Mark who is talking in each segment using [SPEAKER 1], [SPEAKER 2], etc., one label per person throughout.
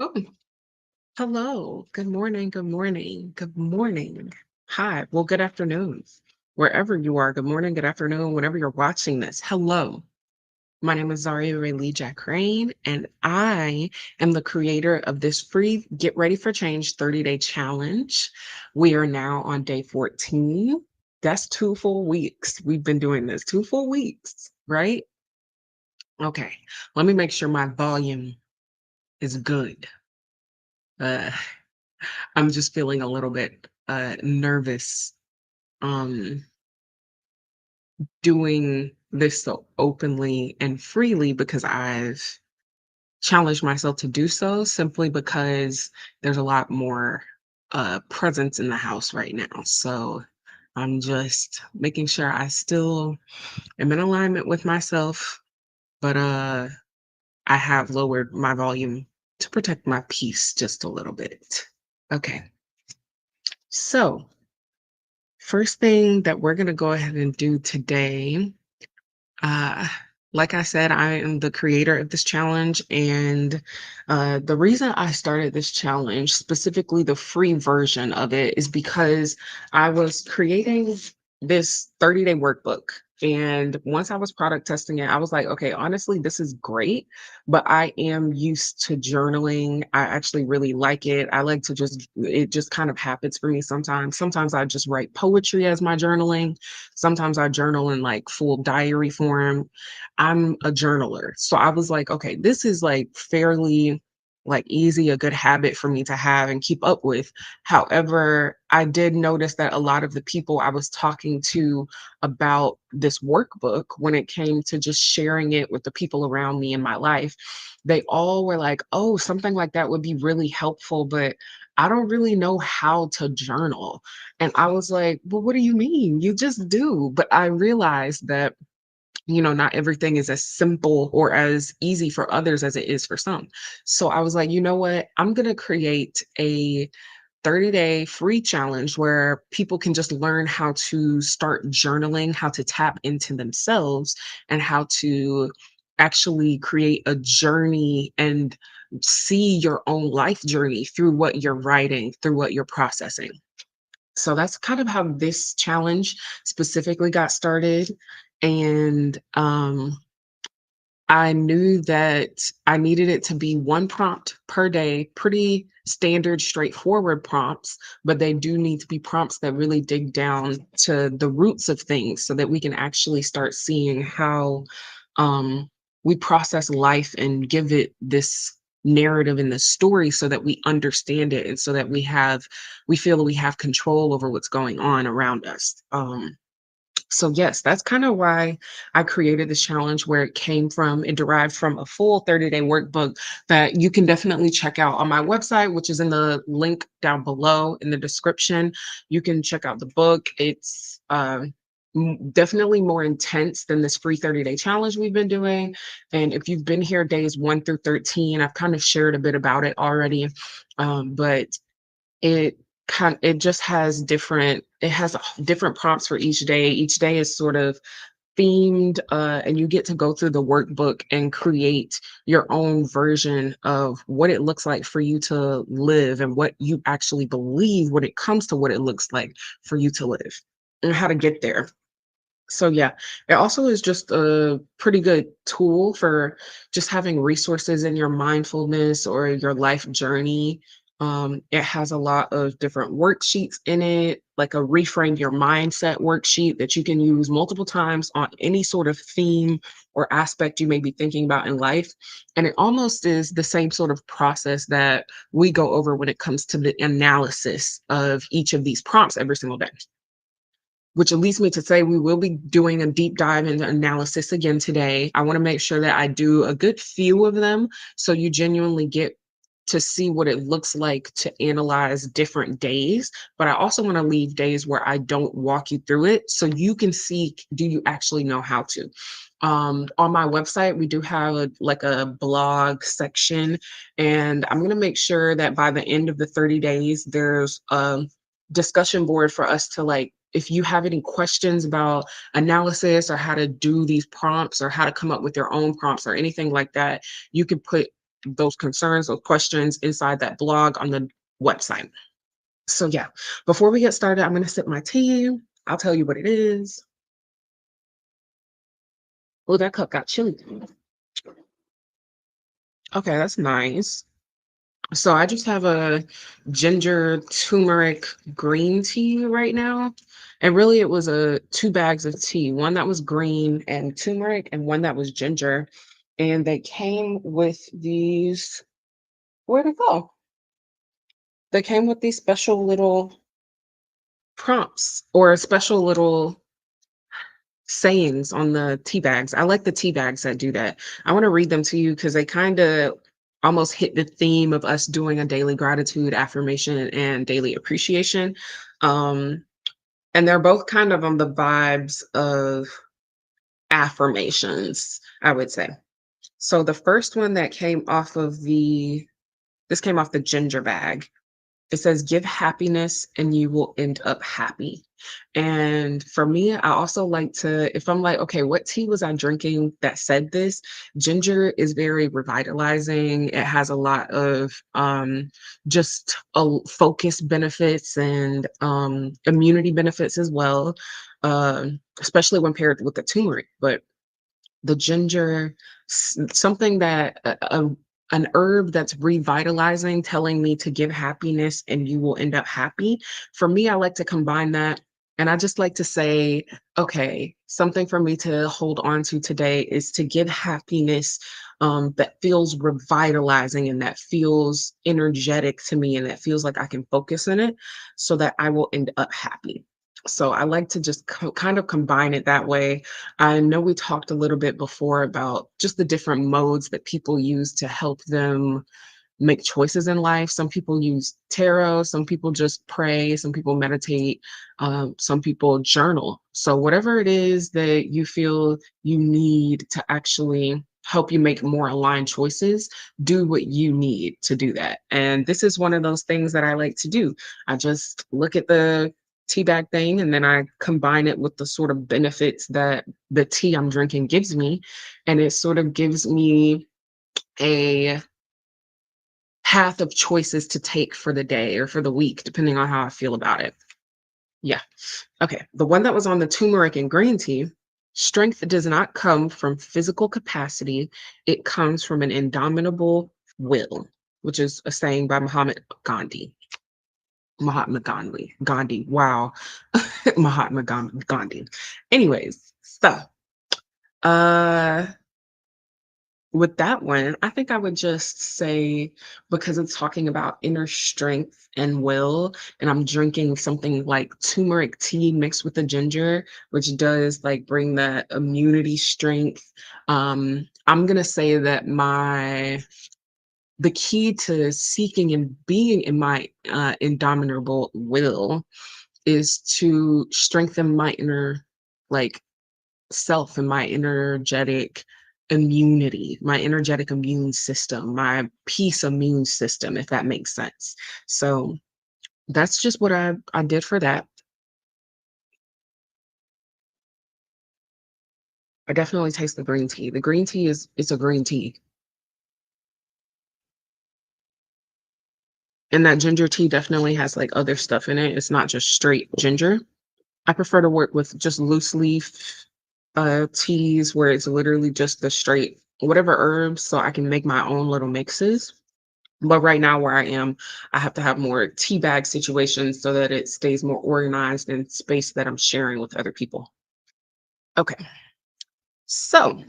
[SPEAKER 1] Oh, hello. Good morning. Good morning. Good morning. Hi. Well, good afternoon. Wherever you are, good morning, good afternoon, whenever you're watching this. Hello. My name is Zaria Ray Lee Jack Rain, and I am the creator of this free Get Ready for Change 30-day challenge. We are now on day 14. That's 2 full weeks. We've been doing this 2 full weeks, right? Okay. Let me make sure my volume is good. Uh, I'm just feeling a little bit nervous um doing this so openly and freely because I've challenged myself to do so simply because there's a lot more presence in the house right now. So I'm just making sure I still am in alignment with myself, but I have lowered my volume to protect my peace just a little bit. Okay. So first thing that we're going to go ahead and do today, uh, like I said, I am the creator of this challenge. And the reason I started this challenge, specifically the free version of it, is because I was creating this 30-day workbook. And once I was product testing it, I was like, okay, honestly, this is great, but I am used to journaling. I actually really like it. I like to it just kind of happens for me sometimes. Sometimes I just write poetry as my journaling. Sometimes I journal in like full diary form. I'm a journaler. So I was like, okay, this is like fairly like easy, a good habit for me to have and keep up with. However, I did notice that a lot of the people I was talking to about this workbook, when it came to just sharing it with the people around me in my life, they all were like, oh, something like that would be really helpful, but I don't really know how to journal. And I was like, well, what do you mean? You just do. But I realized that, not everything is as simple or as easy for others as it is for some. So I was like, you know what? I'm going to create a 30-day free challenge where people can just learn how to start journaling, how to tap into themselves, and how to actually create a journey and see your own life journey through what you're writing, through what you're processing. So that's kind of how this challenge specifically got started. And I knew that I needed it to be one prompt per day, pretty standard, straightforward prompts, but they do need to be prompts that really dig down to the roots of things so that we can actually start seeing how um, we process life and give it this narrative and this story so that we understand it and so that we feel that we have control over what's going on around us. So yes, that's kind of why I created this challenge, where it came from. It derived from a full 30-day workbook that you can definitely check out on my website, which is in the link down below in the description. You can check out the book. It's definitely more intense than this free 30-day challenge we've been doing. And if you've been here days 1 through 13, I've kind of shared a bit about it already. But it it just has different prompts for each day. Each day is sort of themed, and you get to go through the workbook and create your own version of what it looks like for you to live and what you actually believe when it comes to what it looks like for you to live and how to get there. So yeah, it also is just a pretty good tool for just having resources in your mindfulness or your life journey. It has a lot of different worksheets in it, like a reframe your mindset worksheet that you can use multiple times on any sort of theme or aspect you may be thinking about in life. And it almost is the same sort of process that we go over when it comes to the analysis of each of these prompts every single day, which leads me to say we will be doing a deep dive into analysis again today. I want to make sure that I do a good few of them so you genuinely get to see what it looks like to analyze different days. But I also want to leave days where I don't walk you through it so you can see, do you actually know how to? On my website, we do have like a blog section, and I'm going to make sure that by the end of the 30 days, there's a discussion board for us to, like, if you have any questions about analysis or how to do these prompts or how to come up with your own prompts or anything like that, you can put those concerns, those questions inside that blog on the website. So yeah, before we get started, I'm gonna sip my tea. I'll tell you what it is. Oh, that cup got chilly. Okay, that's nice. So I just have a ginger turmeric green tea right now. And really it was a two bags of tea, one that was green and turmeric and one that was ginger. And they came with these, where'd it go? They came with these special little prompts or special little sayings on the tea bags. I like the tea bags that do that. I want to read them to you because they kind of almost hit the theme of us doing a daily gratitude affirmation and daily appreciation. Um, and they're both kind of on the vibes of affirmations, I would say. So the first one that came off of this came off the ginger bag. It says, "Give happiness and you will end up happy." And for me, I also like to, if I'm like, okay, what tea was I drinking that said this? Ginger is very revitalizing. It has a lot of just focus benefits and immunity benefits as well, especially when paired with the turmeric. But the ginger, something that an herb that's revitalizing, telling me to give happiness and you will end up happy. For me, I like to combine that. And I just like to say, okay, something for me to hold on to today is to give happiness that feels revitalizing and that feels energetic to me and that feels like I can focus in it so that I will end up happy. So I like to just kind of combine it that way. I know we talked a little bit before about just the different modes that people use to help them make choices in life. Some people use tarot, some people just pray, some people meditate, some people journal. So, whatever it is that you feel you need to actually help you make more aligned choices, do what you need to do that. And this is one of those things that I like to do. I just look at the tea bag thing and then I combine it with the sort of benefits that the tea I'm drinking gives me. And it sort of gives me a path of choices to take for the day or for the week, depending on how I feel about it. Yeah. Okay. The one that was on the turmeric and green tea, strength does not come from physical capacity, it comes from an indomitable will, which is a saying by Gandhi. Mahatma Gandhi. Gandhi. Wow. Gandhi. Anyways, so uh with that one, I think I would just say, because it's talking about inner strength and will, and I'm drinking something like turmeric tea mixed with the ginger, which does like bring that immunity strength. I'm gonna say that the key to seeking and being in my indomitable will is to strengthen my inner like self and my energetic immune system, my peace immune system, if that makes sense. So that's just what I did for that. I definitely taste the green tea. The green tea is it's a green tea. And that ginger tea definitely has like other stuff in it. It's not just straight ginger. I prefer to work with just loose leaf teas where it's literally just the straight whatever herbs so I can make my own little mixes. But right now where I am, I have to have more tea bag situations so that it stays more organized and space that I'm sharing with other people. Okay. So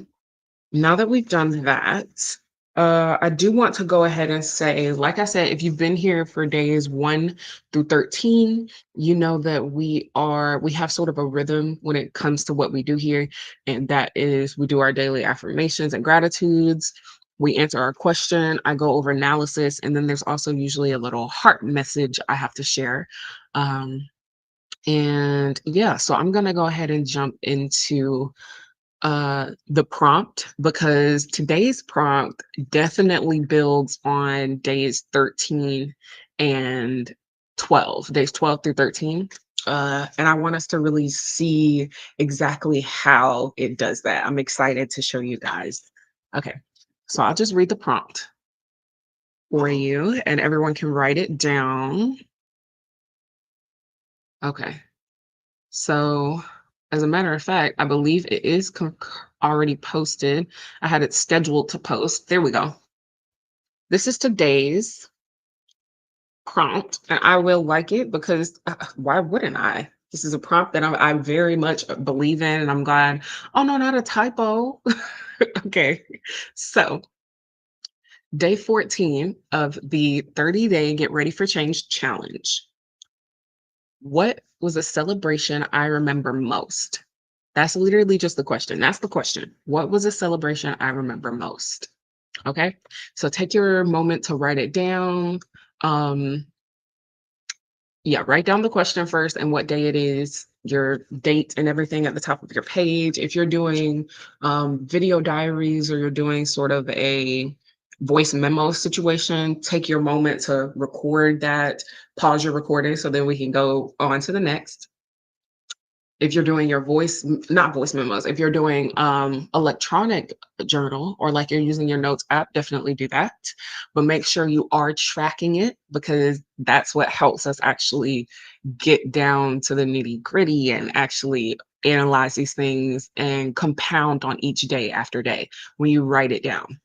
[SPEAKER 1] now that we've done that, I do want to go ahead and say, like I said, if you've been here for days 1 through 13, you know that we have sort of a rhythm when it comes to what we do here. And that is we do our daily affirmations and gratitudes. We answer our question. I go over analysis. And then there's also usually a little heart message I have to share. And yeah, so I'm going to go ahead and jump into the prompt because today's prompt definitely builds on days 13 and 12, days 12 through 13. And I want us to really see exactly how it does that. I'm excited to show you guys. Okay, so I'll just read the prompt. for you, and everyone can write it down. Okay. So, as a matter of fact, I believe it is already posted. I had it scheduled to post. There we go. This is today's prompt, and I will like it because why wouldn't I? This is a prompt that I very much believe in, and I'm glad. Oh no, not a typo. Okay, so day 14 of the 30-day Get Ready for Change challenge. What was a celebration I remember most? That's literally just the question. That's the question. What was a celebration I remember most? Okay. So take your moment to write it down. Um, yeah, write down the question first and what day it is, your date and everything at the top of your page. If you're doing video diaries or you're doing sort of a voice memo situation, take your moment to record that, pause your recording so then we can go on to the next. If you're doing your not voice memos, if you're doing electronic journal or like you're using your notes app, definitely do that. But make sure you are tracking it because that's what helps us actually get down to the nitty-gritty and actually analyze these things and compound on each day after day when you write it down.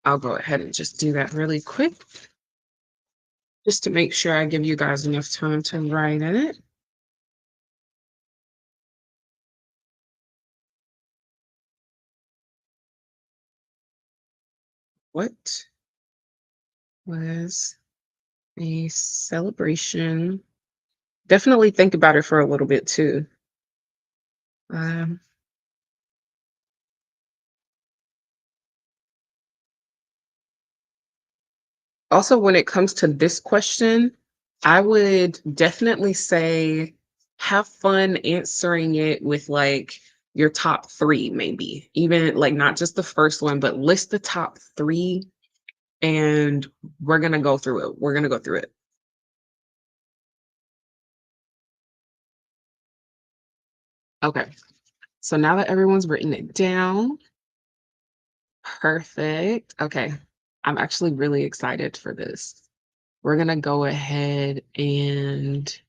[SPEAKER 1] I'll go ahead and just do that really quick just to make sure I give you guys enough time to write in it. What was a celebration? Definitely think about it for a little bit too. Um, Also, when it comes to this question, I would definitely say have fun answering it with like your top three, maybe even like not just the first one, but list the top three and we're going to go through it. We're going to go through it. Okay. So now that everyone's written it down, perfect. Okay. I'm actually really excited for this. We're gonna go ahead and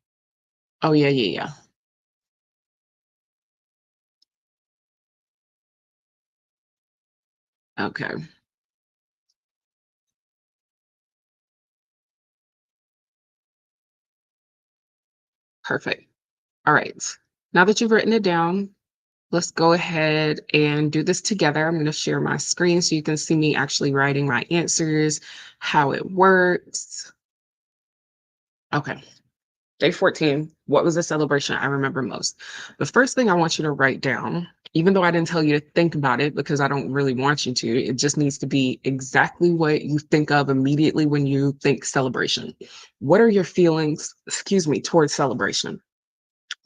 [SPEAKER 1] oh, yeah, yeah, yeah. Okay, perfect. All right. Now that you've written it down, let's go ahead and do this together. I'm gonna share my screen so you can see me actually writing my answers, how it works. Okay. Day 14, what was the celebration I remember most? The first thing I want you to write down, even though I didn't tell you to think about it because I don't really want you to, it just needs to be exactly what you think of immediately when you think celebration. What are your feelings, excuse me, towards celebration?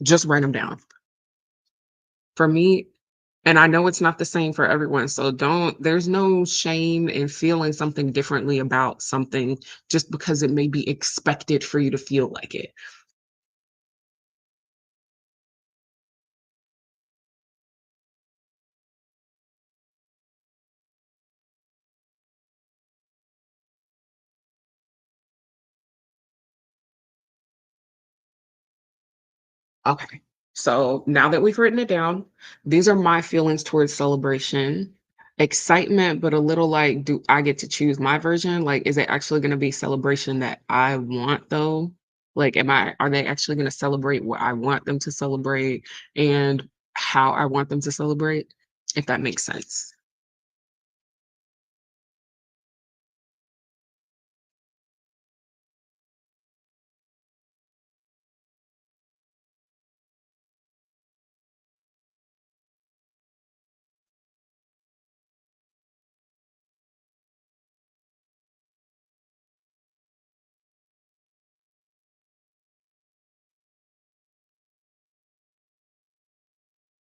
[SPEAKER 1] Just write them down. For me, and I know it's not the same for everyone, so there's no shame in feeling something differently about something just because it may be expected for you to feel like it. Okay. So now that we've written it down, these are my feelings towards celebration. Excitement, but a little like, do I get to choose my version? Like, is it actually going to be celebration that I want though? Like, are they actually going to celebrate what I want them to celebrate and how I want them to celebrate? If that makes sense.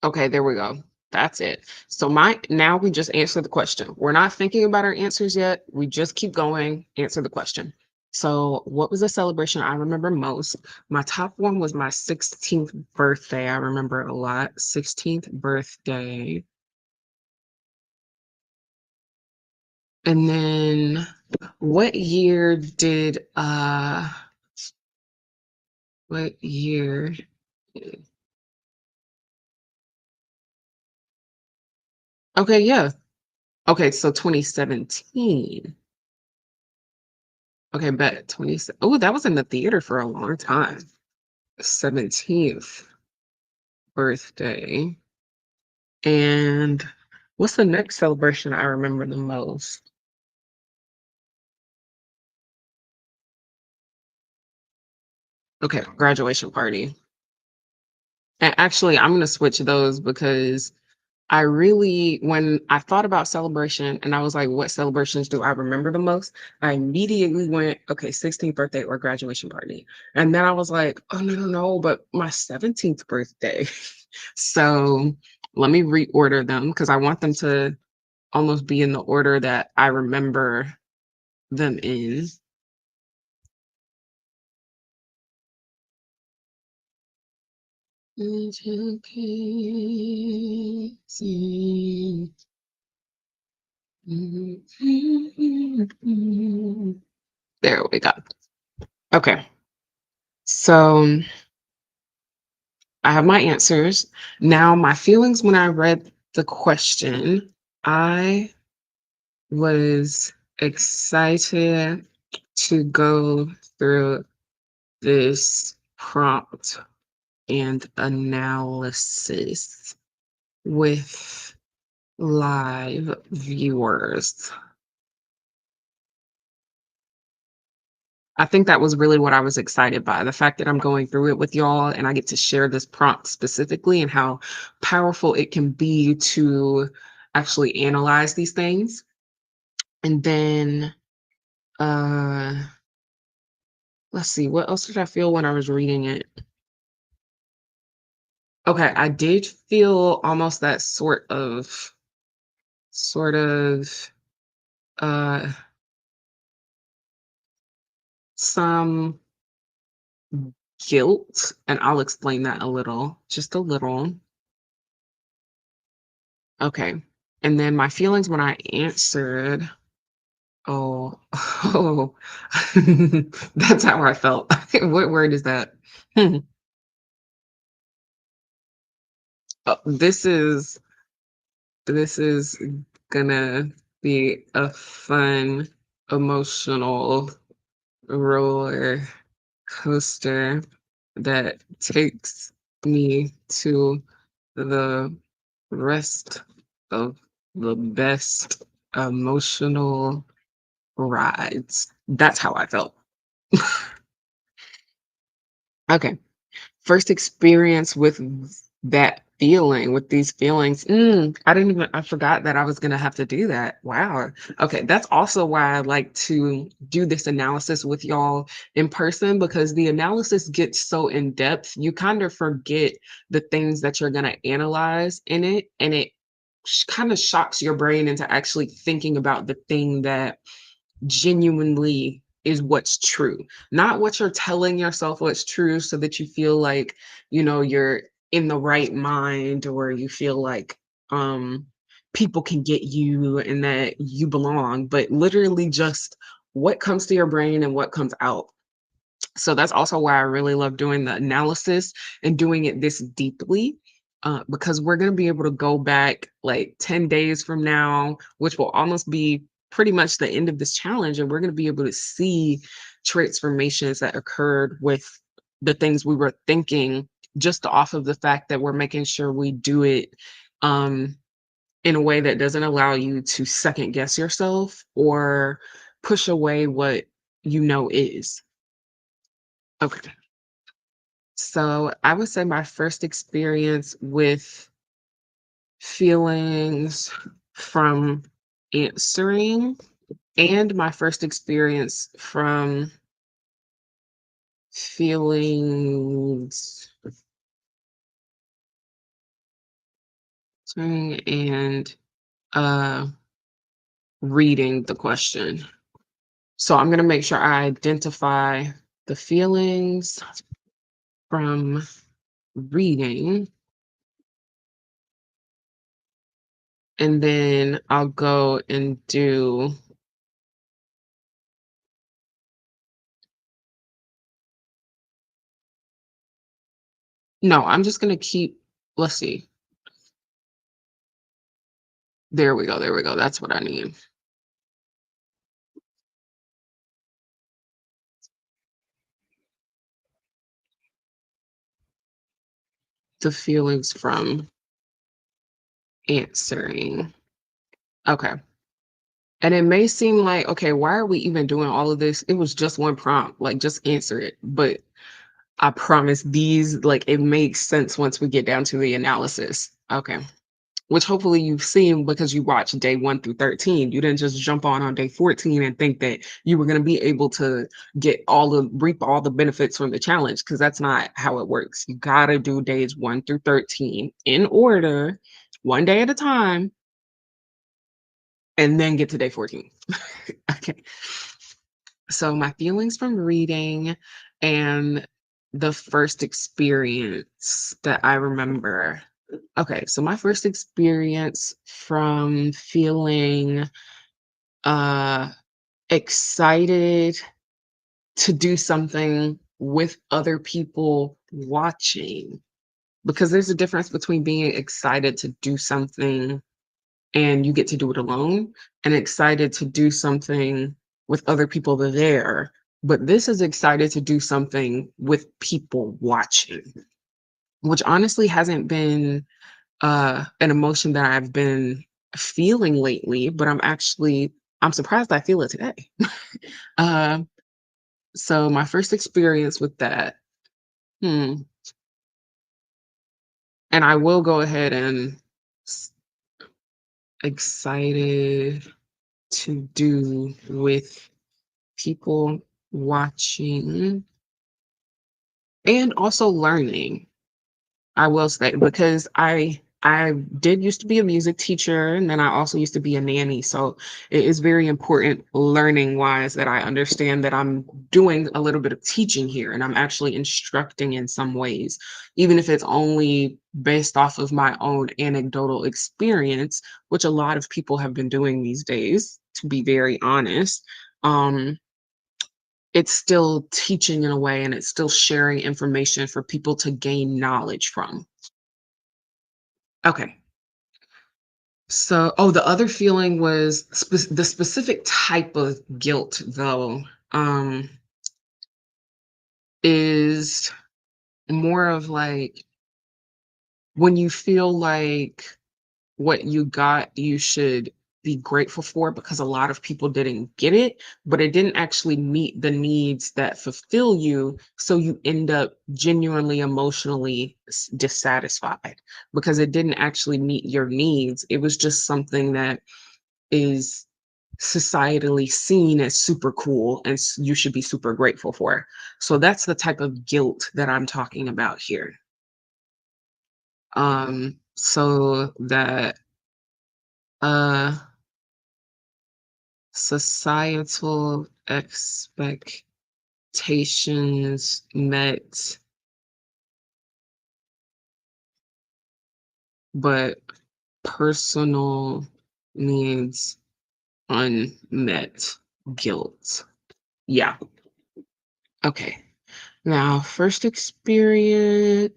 [SPEAKER 1] Okay, there we go. That's it. So now we just answer the question. We're not thinking about our answers yet. We just keep going, answer the question. So, what was a celebration I remember most? My top one was my 16th birthday. I remember it a lot. 16th birthday. And then what year did what year? Okay, yeah. Okay, so 2017. Okay, bet 20. Oh, that was in the theater for a long time. 17th birthday. And what's the next celebration I remember the most? Okay, graduation party. And actually, I'm gonna switch those because I really, when I thought about celebration and I was like, what celebrations do I remember the most? I immediately went, okay, 16th birthday or graduation party. And then I was like, oh, no, no, no, but my 17th birthday. So let me reorder them because I want them to almost be in the order that I remember them in. There we go. Okay. So I have my answers. Now, my feelings when I read the question, I was excited to go through this prompt and analysis with live viewers. I think that was really what I was excited by, the fact that I'm going through it with y'all and I get to share this prompt specifically and how powerful it can be to actually analyze these things. And then uh let's see, what else did I feel when I was reading it? Okay, I did feel almost that sort of uh some guilt, and I'll explain that a little, just a little. Okay. And then my feelings when I answered, oh, oh, that's how I felt. What word is that? Hmm. Oh, this is gonna be a fun, emotional roller coaster that takes me to the rest of the best emotional rides. That's how I felt. Okay. First experience with that feeling, with these feelings. I forgot that I was going to have to do that. Wow. Okay. That's also why I like to do this analysis with y'all in person because the analysis gets so in depth. You kind of forget the things that you're going to analyze in it. And it kind of shocks your brain into actually thinking about the thing that genuinely is what's true, not what you're telling yourself what's true so that you feel like, you're in the right mind or you feel like um people can get you and that you belong, but literally just what comes to your brain and what comes out. So that's also why I really love doing the analysis and doing it this deeply, because we're going to be able to go back like 10 days from now, which will almost be pretty much the end of this challenge. And we're going to be able to see transformations that occurred with the things we were thinking just off of the fact that we're making sure we do it um, in a way that doesn't allow you to second guess yourself or push away what you know is. Okay. So I would say my first experience with feelings from answering and my first experience from feelings and uh reading the question. So I'm gonna make sure I identify the feelings from reading, and then I'll go and do no, I'm just gonna keep let's see. There we go. That's what I need. The feelings from answering. Okay. And it may seem like, okay, why are we even doing all of this? It was just one prompt, like just answer it. But I promise these, like, it makes sense once we get down to the analysis. Okay. Which hopefully you've seen because you watched day 1 through 13. You didn't just jump on day 14 and think that you were going to be able to get all the reap all the benefits from the challenge because that's not how it works. You got to do days 1 through 13 in order, one day at a time, and then get to day 14. Okay. So my feelings from reading and the first experience that I remember. Okay, so my first experience from feeling uh excited to do something with other people watching, because there's a difference between being excited to do something and you get to do it alone, and excited to do something with other people there. But this is excited to do something with people watching, which honestly hasn't been an emotion that I've been feeling lately, but I'm surprised I feel it today. uh, so my first experience with that, hmm, and I will go ahead and excited to do with people watching and also learning. I will say, because I did used to be a music teacher and then I also used to be a nanny. So it is very important learning wise that I understand that I'm doing a little bit of teaching here and I'm actually instructing in some ways, even if it's only based off of my own anecdotal experience, which a lot of people have been doing these days, to be very honest. Um, it's still teaching in a way and it's still sharing information for people to gain knowledge from. Okay. So, oh, the other feeling was the specific type of guilt, though, um, is more of like when you feel like what you got, you should be grateful for because a lot of people didn't get it, but it didn't actually meet the needs that fulfill you. So you end up genuinely emotionally dissatisfied because it didn't actually meet your needs. It was just something that is societally seen as super cool and you should be super grateful for. So that's the type of guilt that I'm talking about here. So that uh societal expectations met, but personal needs unmet. Guilt. Yeah. Okay. Now, first experience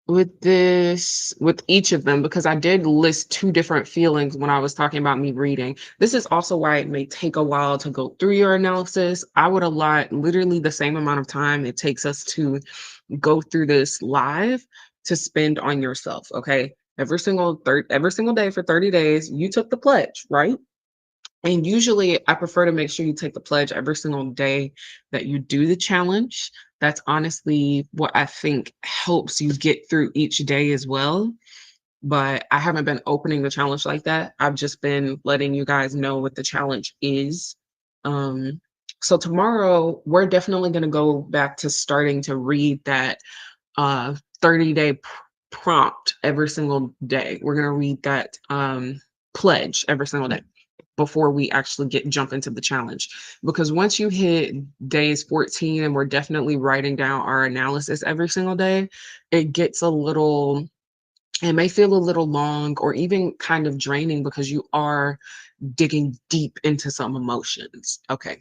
[SPEAKER 1] with each of them, because I did list two different feelings when I was talking about me reading. This is also why it may take a while to go through your analysis. I would allot literally the same amount of time it takes us to go through this live to spend on yourself. Okay. Every single day for 30 days, you took the pledge, right? And usually I prefer to make sure you take the pledge every single day that you do the challenge. That's honestly what I think helps you get through each day as well. But I haven't been opening the challenge like that. I've just been letting you guys know what the challenge is. Um, so tomorrow we're definitely going to go back to starting to read that 30-day prompt every single day. We're going to read that pledge every single day. before we actually get jump into the challenge. Because once you hit days 14 and we're definitely writing down our analysis every single day, it gets a little it may feel a little long or even kind of draining because you are digging deep into some emotions. Okay.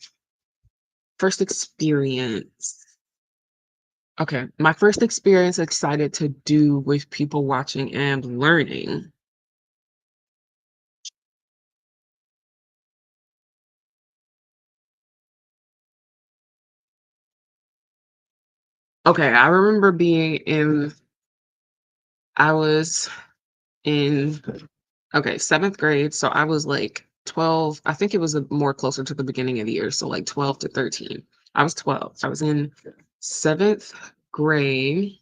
[SPEAKER 1] First experience. Okay. My first experience excited to do with people watching and learning. Okay. I was in, okay, 7th grade. So I was like 12. I think it was more closer to the beginning of the year. So like 12 to 13. I was 12. I was in 7th grade.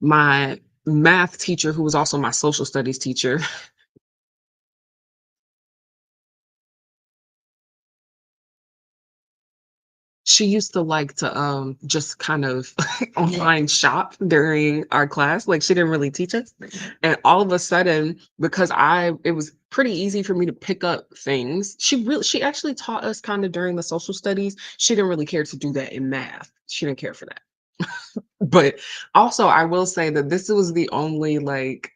[SPEAKER 1] My math teacher, who was also my social studies teacher, she used to like to just kind of online shop during our class. Like she didn't really teach us. And all of a sudden, because I it was pretty easy for me to pick up things. She actually taught us kind of during the social studies. She didn't really care to do that in math. She didn't care for that. But also, I will say that this was the only, like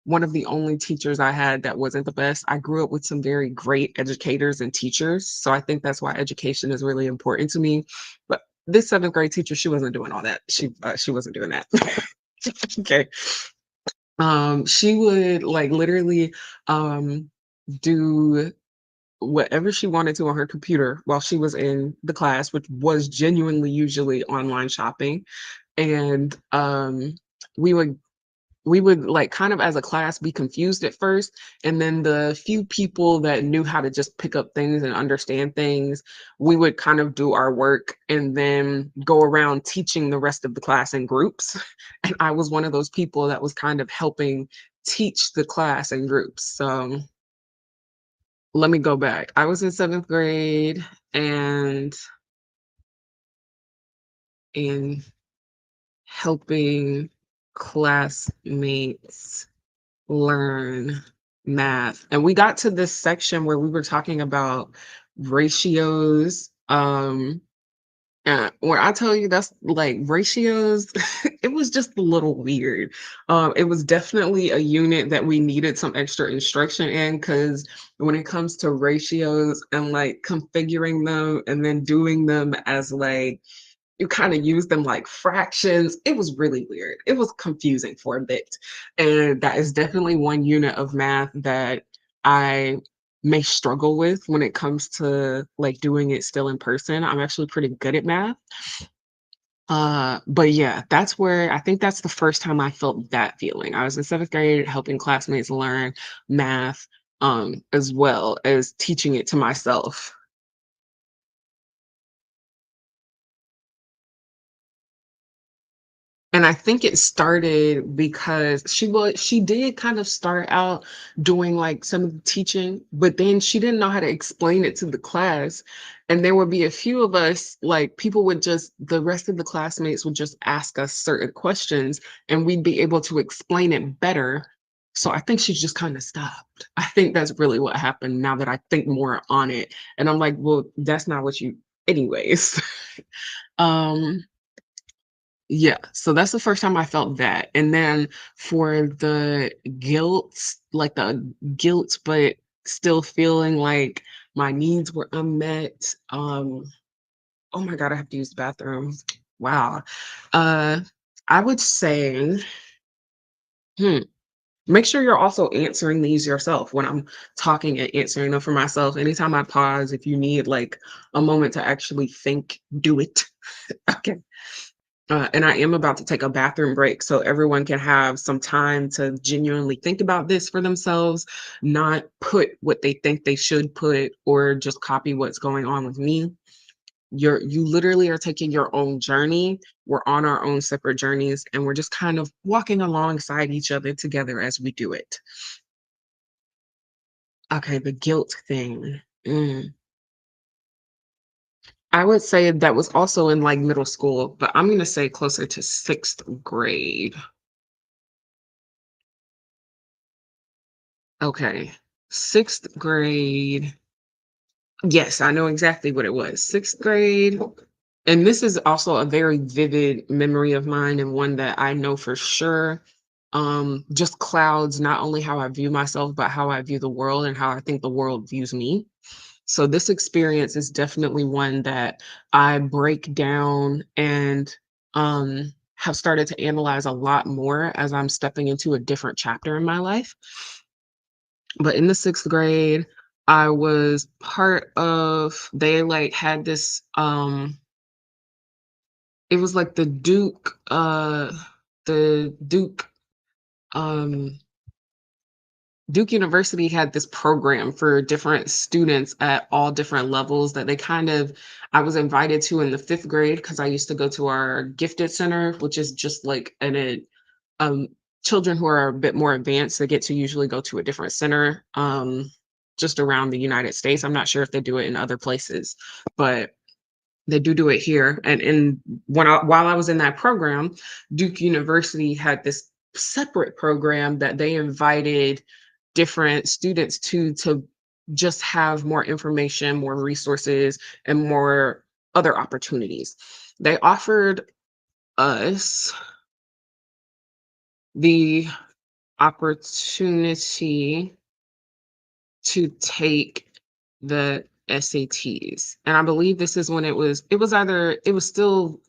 [SPEAKER 1] one of the only teachers I had that wasn't the best. I grew up with some very great educators and teachers, so I think that's why education is really important to me. But this 7th grade teacher, she wasn't doing all that. She wasn't doing that. Okay. She would, like, literally, um, do whatever she wanted to on her computer while she was in the class, which was genuinely usually online shopping. And we would like kind of as a class be confused at first, and then the few people that knew how to just pick up things and understand things, we would kind of do our work and then go around teaching the rest of the class in groups. And I was one of those people that was kind of helping teach the class in groups. So let me go back. I was in 7th grade and in helping classmates learn math. And we got to this section where we were talking about ratios. And when I tell you that's like ratios, it was just a little weird. It was definitely a unit that we needed some extra instruction in because when it comes to ratios and like configuring them and then doing them as like you kind of use them like fractions. It was really weird. It was confusing for a bit. And that is definitely one unit of math that I may struggle with when it comes to like doing it still in person. I'm actually pretty good at math. But yeah, that's where I think that's the first time I felt that feeling. I was in 7th grade helping classmates learn math, as well as teaching it to myself. And I think it started because she did kind of start out doing, like, some of the teaching, but then she didn't know how to explain it to the class, and there would be a few of us, like, people would just the rest of the classmates would just ask us certain questions, and we'd be able to explain it better, so I think she just kinda stopped. I think that's really what happened now that I think more on it, and I'm like, "Well, that's not what you anyways." Um yeah, so that's the first time I felt that, and then for the guilt, like the guilt, but still feeling like my needs were unmet, oh my god, I have to use the bathroom. Wow. Uh, I would say, hmm, make sure you're also answering these yourself when I'm talking and answering them for myself. Anytime I pause, if you need, like, a moment to actually think, do it. Okay. And I am about to take a bathroom break so everyone can have some time to genuinely think about this for themselves, not put what they think they should put or just copy what's going on with me. You literally are taking your own journey. We're on our own separate journeys and we're just kind of walking alongside each other together as we do it. Okay, the guilt thing. I would say that was also in like middle school, but I'm going to say closer to 6th grade. Okay. 6th grade. Yes, I know exactly what it was. 6th grade. And this is also a very vivid memory of mine and one that I know for sure just clouds not only how I view myself, but how I view the world and how I think the world views me. So this experience is definitely one that I break down and have started to analyze a lot more as I'm stepping into a different chapter in my life. But in the 6th grade, I was part of they, like, had this, it was like the um Duke University had this program for different students at all different levels that they kind of I was invited to in the 5th grade because I used to go to our gifted center, which is just like um, children who are a bit more advanced, they get to usually go to a different center, just around the United States. I'm not sure if they do it in other places, but they do it here. And while I was in that program, Duke University had this separate program that they invited different students to just have more information, more resources, and more other opportunities. They offered us the opportunity to take the SATs. And I believe this is when it was still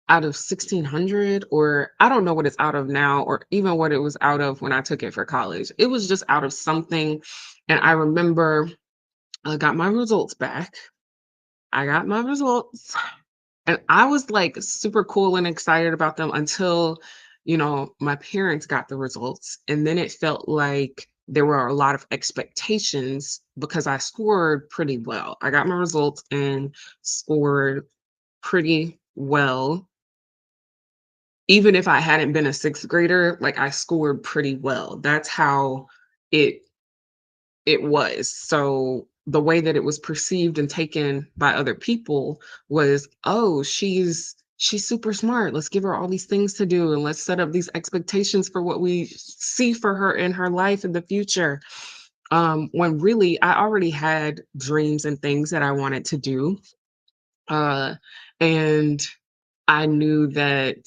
[SPEAKER 1] out of 1600, or I don't know what it's out of now or even what it was out of when I took it for college. It was just out of something. And I remember I got my results back. I got my results. And I was, like, super cool and excited about them until, my parents got the results, and then it felt like there were a lot of expectations because I scored pretty well. I got my results and scored pretty well. Even if I hadn't been a 6th grader, like, I scored pretty well. That's how it it was. So the way that it was perceived and taken by other people was, "Oh, she's super smart. Let's give her all these things to do and let's set up these expectations for what we see for her in her life in the future." When really I already had dreams and things that I wanted to do. Uh, and I knew that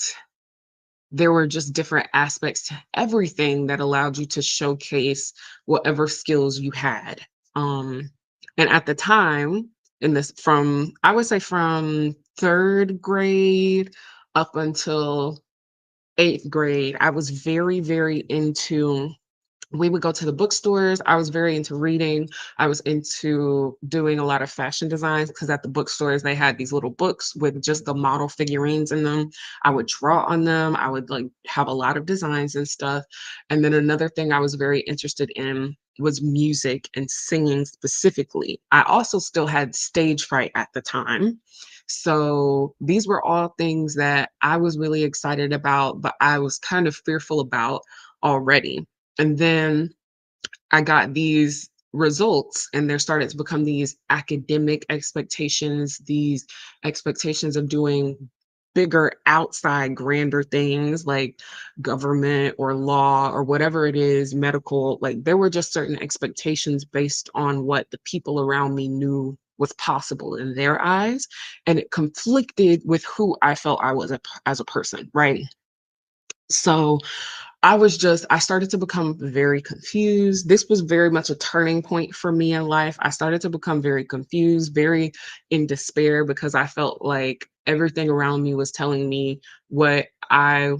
[SPEAKER 1] there were just different aspects to everything that allowed you to showcase whatever skills you had. Um, and at the time, in this from I would say from 3rd grade up until 8th grade, I was very, very into we would go to the bookstores. I was very into reading. I was into doing a lot of fashion designs because at the bookstores they had these little books with just the model figurines in them. I would draw on them. I would like have a lot of designs and stuff. And then another thing I was very interested in was music and singing specifically. I also still had stage fright at the time. So these were all things that I was really excited about, but I was kind of fearful about already. And then I got these results, and there started to become these academic expectations, these expectations of doing bigger, outside, grander things like government or law or whatever it is, medical. Like there were just certain expectations based on what the people around me knew was possible in their eyes. And it conflicted with who I felt I was as a person, right? So I started to become very confused. This was very much a turning point for me in life. I started to become very confused, very in despair because I felt like everything around me was telling me what I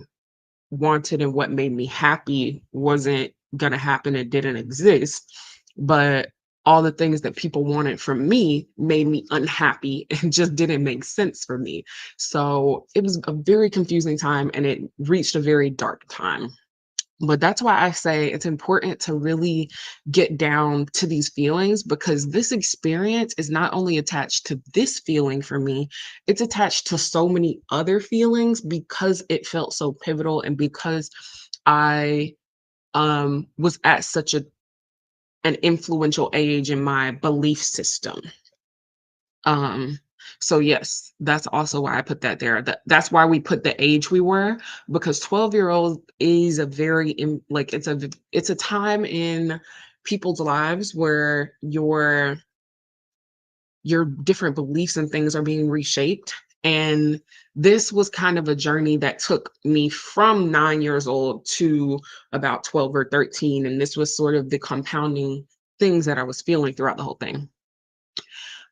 [SPEAKER 1] wanted and what made me happy wasn't gonna happen, it didn't exist. But all the things that people wanted from me made me unhappy and just didn't make sense for me. So it was a very confusing time and it reached a very dark time. But that's why I say it's important to really get down to these feelings because this experience is not only attached to this feeling for me, it's attached to so many other feelings because it felt so pivotal and because I was at such an influential age in my belief system. Um, so yes, that's also why I put that there. That's why we put the age we were, because 12-year-old is a very like it's a time in people's lives where your different beliefs and things are being reshaped. And this was kind of a journey that took me from 9 years old to about 12 or 13. And this was sort of the compounding things that I was feeling throughout the whole thing.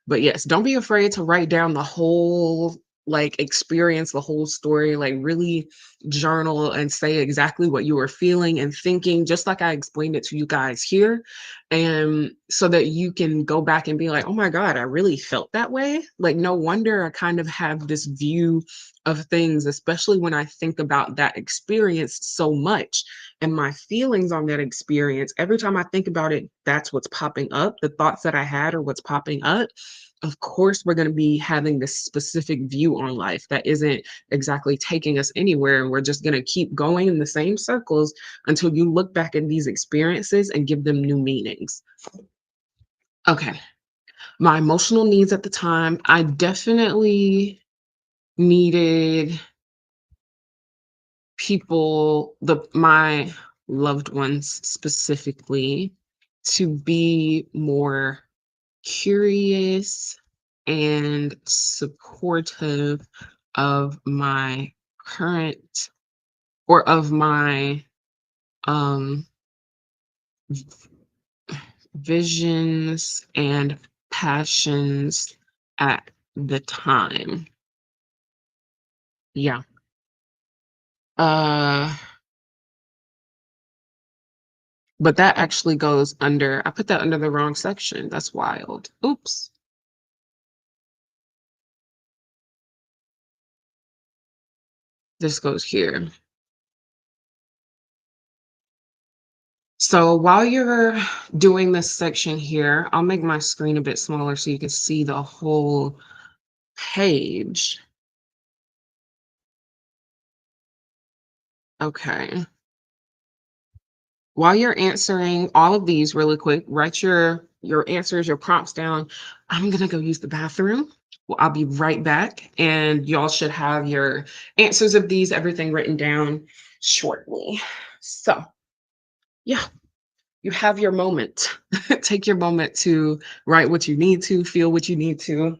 [SPEAKER 1] But yes, don't be afraid to write down the whole like experience, the whole story, like really journal and say exactly what you were feeling and thinking, just like I explained it to you guys here. And so that you can go back and be like, oh my God, I really felt that way. Like, no wonder I kind of have this view of things, especially when I think about that experience so much and my feelings on that experience. Every time I think about it, that's what's popping up. The thoughts that I had are what's popping up. Of course, we're going to be having this specific view on life that isn't exactly taking us anywhere. And we're just going to keep going in the same circles until you look back at these experiences and give them new meanings. Okay. My emotional needs at the time, I definitely needed people, my loved ones specifically, to be more curious and supportive of my current or of my um visions and passions at the time. Yeah. Uh but that actually goes under, I put that under the wrong section. That's wild. Oops. This goes here. So while you're doing this section here, I'll make my screen a bit smaller so you can see the whole page. Okay. While you're answering all of these really quick, write your answers, your prompts down. I'm gonna go use the bathroom. Well, I'll be right back, and y'all should have your answers of these, everything written down shortly. So, yeah, you have your moment. Take your moment to write what you need to, feel what you need to,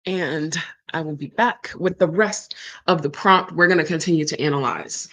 [SPEAKER 1] and I will be back with the rest of the prompt. We're gonna continue to analyze.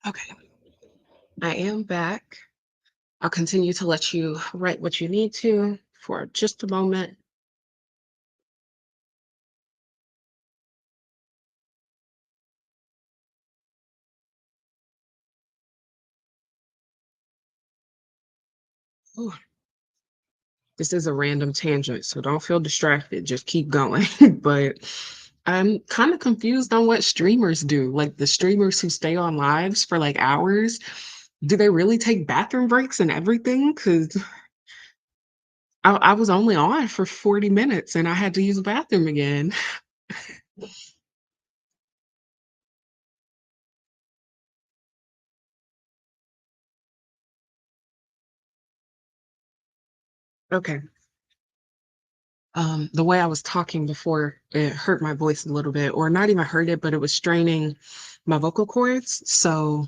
[SPEAKER 1] Okay, I am back. I'll continue to let you write what you need to for just a moment. Ooh, this is a random tangent, so don't feel distracted. Just keep going. But I'm kind of confused on what streamers do. Like the streamers who stay on lives for like hours, do they really take bathroom breaks and everything? Because I was only on for 40 minutes and I had to use the bathroom again. Okay. The way I was talking before, it hurt my voice a little bit, or not even hurt it, but it was straining my vocal cords. So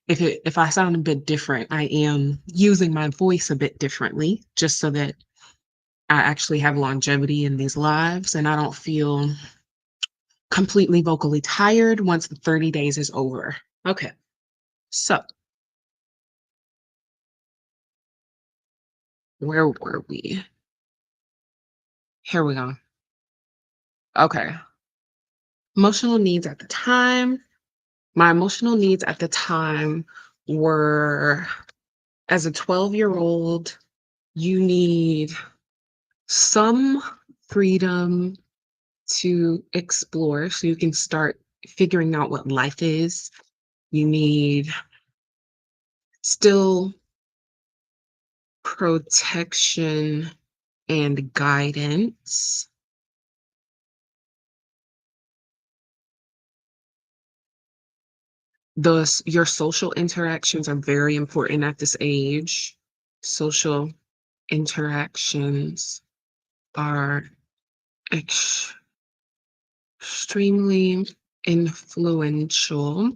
[SPEAKER 1] if I sound a bit different, I am using my voice a bit differently just so that I actually have longevity in these lives and I don't feel completely vocally tired once the 30 days is over. Okay. So, where were we? Here we go. Okay. Emotional needs at the time. My emotional needs at the time were as a 12-year-old, you need some freedom to explore so you can start figuring out what life is. You need still protection and guidance. Your social interactions are very important at this age. Social interactions are extremely influential.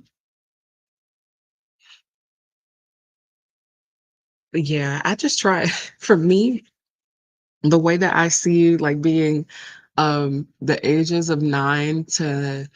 [SPEAKER 1] Yeah, I just try for me, the way that I see like being the ages of 9 to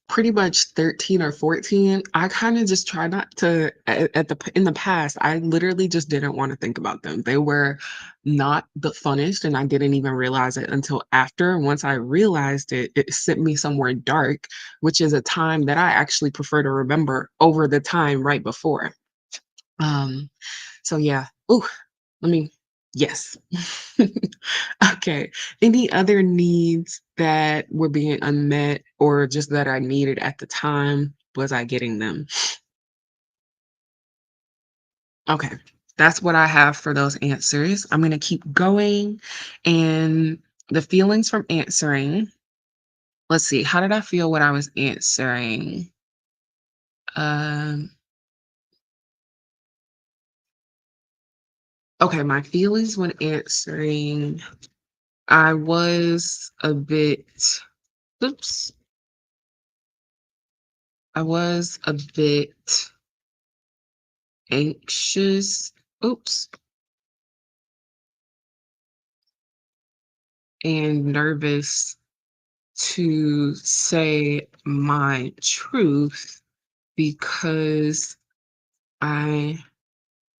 [SPEAKER 1] pretty much 13 or 14, I kind of just try not to in the past, I literally just didn't want to think about them. They were not the funnest and I didn't even realize it until after. Once I realized it, it sent me somewhere dark, which is a time that I actually prefer to remember over the time right before. Um so yeah. Ooh, let me yes. Okay. Any other needs that were being unmet or just that I needed at the time, was I getting them? Okay. That's what I have for those answers. I'm gonna keep going, and the feelings from answering, let's see, how did I feel when I was answering? Um, okay, my feelings when answering, I was a bit oops, I was a bit anxious, oops, and nervous to say my truth because I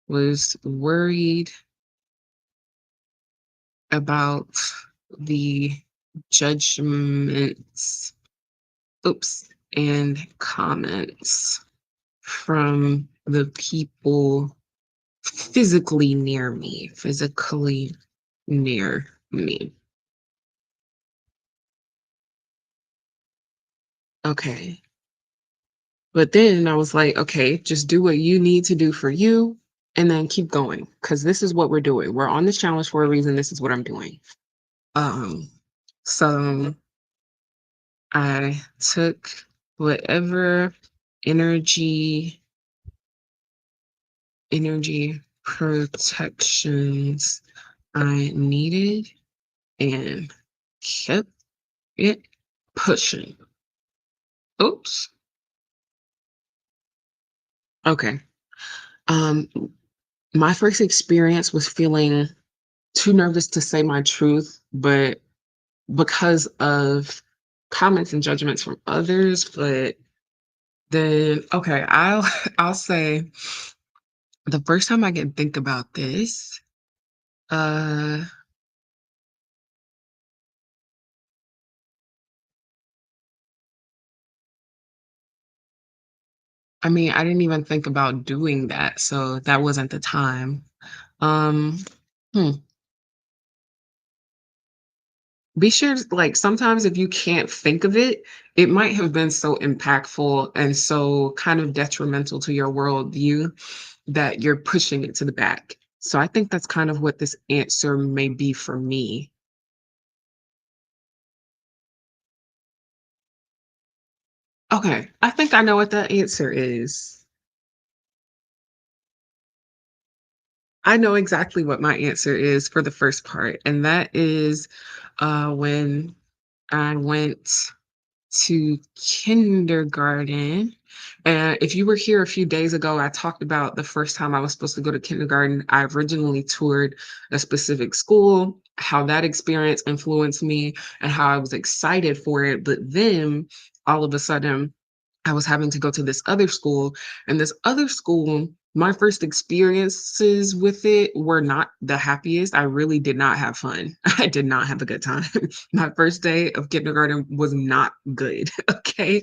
[SPEAKER 1] was worried about the judgments, oops, and comments from the people physically near me. Okay. But then I was like, okay, just do what you need to do for you and then keep going. Cause this is what we're doing. We're on this challenge for a reason. This is what I'm doing. Um, so I took whatever energy, energy protections I needed and kept it pushing. Oops. Okay. Um, my first experience was feeling too nervous to say my truth, but because of comments and judgments from others, but then okay, I'll say the first time I can think about this, uh I mean, I didn't even think about doing that, so that wasn't the time. Um hmm, be sure like sometimes if you can't think of it, it might have been so impactful and so kind of detrimental to your worldview that you're pushing it to the back. So I think that's kind of what this answer may be for me. Okay, I think I know what that answer is. I know exactly what my answer is for the first part, and that is when I went to kindergarten. And if you were here a few days ago, I talked about the first time I was supposed to go to kindergarten. I originally toured a specific school, how that experience influenced me, and how I was excited for it. But then all of a sudden, I was having to go to this other school, and this other school, my first experiences with it were not the happiest. I really did not have fun. I did not have a good time. My first day of kindergarten was not good. Okay.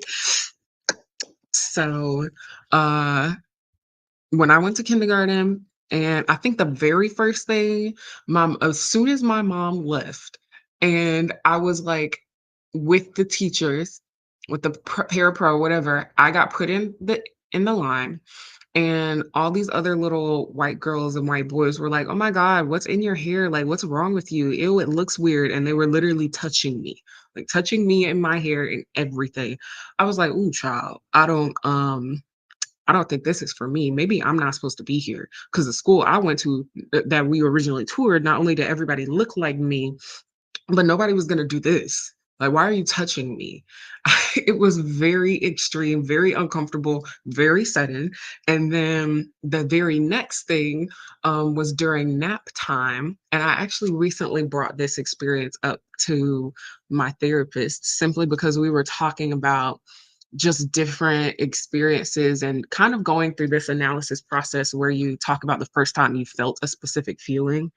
[SPEAKER 1] So, uh, when I went to kindergarten, and I think the very first thing, mom as soon as my mom left, and I was, like, with the teachers, with the parapro, whatever, I got put in the line, and all these other little white girls and white boys were like, "Oh my god, what's in your hair? Like, what's wrong with you? Ew, it looks weird." And they were literally touching me, like, touching me and my hair and everything. I was like, "Ooh, child, I don't think this is for me. Maybe I'm not supposed to be here." Because the school I went to that we originally toured, not only did everybody look like me, but nobody was gonna do this. Like, why are you touching me? It was very extreme, very uncomfortable, very sudden. And then the very next thing was during nap time. And I actually recently brought this experience up to my therapist simply because we were talking about just different experiences and kind of going through this analysis process where you talk about the first time you felt a specific feeling.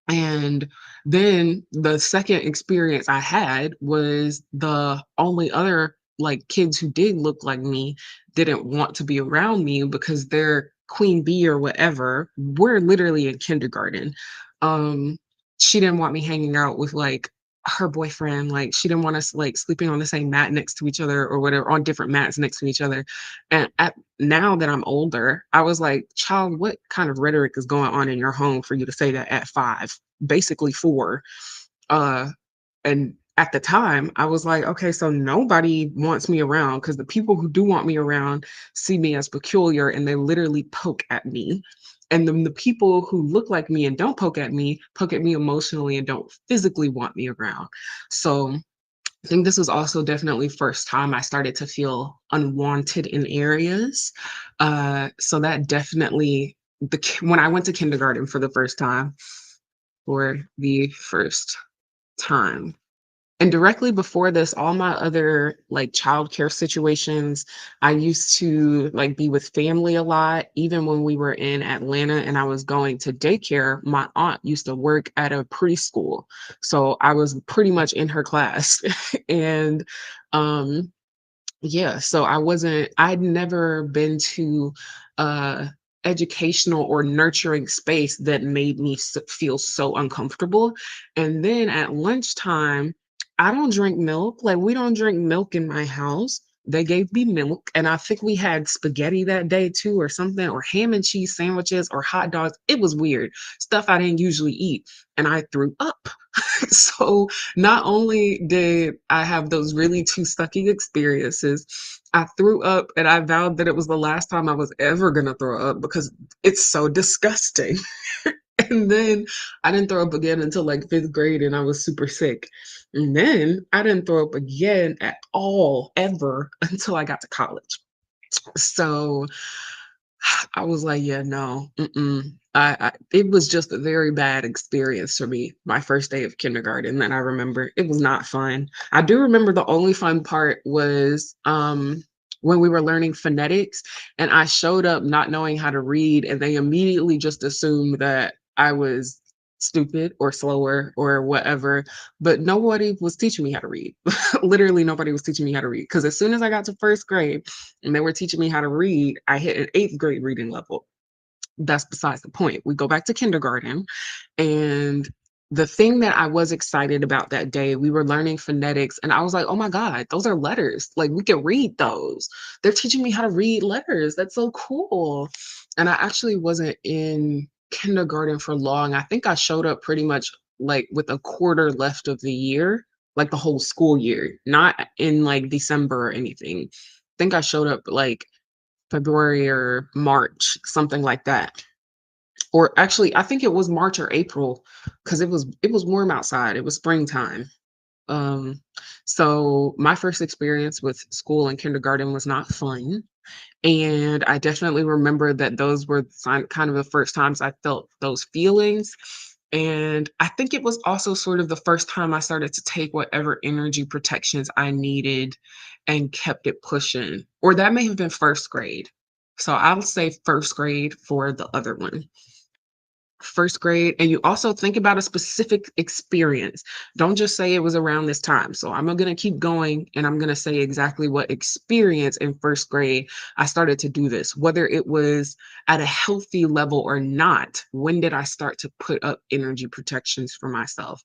[SPEAKER 1] And then the second experience I had was the only other, like, kids who did look like me didn't want to be around me because they're queen bee or whatever. We're literally in kindergarten. Um, she didn't want me hanging out with, like, her boyfriend, like, she didn't want us, like, sleeping on the same mat next to each other or whatever, on different mats next to each other. And at now that I'm older, I was like, "Child, what kind of rhetoric is going on in your home for you to say that at 5?" Basically 4. Uh, and at the time, I was like, "Okay, so nobody wants me around because the people who do want me around see me as peculiar and they literally poke at me. And then the people who look like me and don't poke at me emotionally and don't physically want me around." So I think this was also definitely first time I started to feel unwanted in areas. So that definitely when I went to kindergarten for the first time. And directly before this, all my other, like, childcare situations, I used to, like, be with family a lot. Even when we were in Atlanta and I was going to daycare, my aunt used to work at a preschool. So I was pretty much in her class. And, um yeah, so I'd never been to a educational or nurturing space that made me feel so uncomfortable. And then at lunchtime, I don't drink milk. Like, we don't drink milk in my house. They gave me milk, and I think we had spaghetti that day too, or something, or ham and cheese sandwiches, or hot dogs. It was weird stuff I didn't usually eat, and I threw up. So not only did I have those really 2 sucky experiences, I threw up and I vowed that it was the last time I was ever gonna throw up because it's so disgusting. And then I didn't throw up again until, like, 5th grade, and I was super sick. And then I didn't throw up again at all, ever, until I got to college. So I was like, "Yeah, no, mm-mm." I it was just a very bad experience for me, my first day of kindergarten that I remember. It was not fun. I do remember the only fun part was, when we were learning phonetics, and I showed up not knowing how to read, and they immediately just assumed that I was stupid or slower or whatever, but nobody was teaching me how to read. Literally nobody was teaching me how to read, because as soon as I got to 1st grade, and they were teaching me how to read, I hit an 8th grade reading level. That's besides the point. We go back to kindergarten, and the thing that I was excited about that day, we were learning phonetics, and I was like, "Oh my god, those are letters. Like, we can read those. They're teaching me how to read letters. That's so cool." And I actually wasn't in kindergarten for long. I think I showed up pretty much, like, with a quarter left of the year, like, the whole school year, not in, like, December or anything. I think I showed up, like, February or March, something like that. Or actually, I think it was March or April, because it was warm outside, it was springtime. Um, so my first experience with school and kindergarten was not fun. And I definitely remember that those were kind of the first times I felt those feelings. And I think it was also sort of the first time I started to take whatever energy protections I needed and kept it pushing. Or that may have been first grade. So I'll say first grade for the other one. First grade, and you also think about a specific experience. Don't just say it was around this time. So I'm gonna keep going and I'm gonna say exactly what experience in first grade I started to do this, whether it was at a healthy level or not. When did I start to put up energy protections for myself?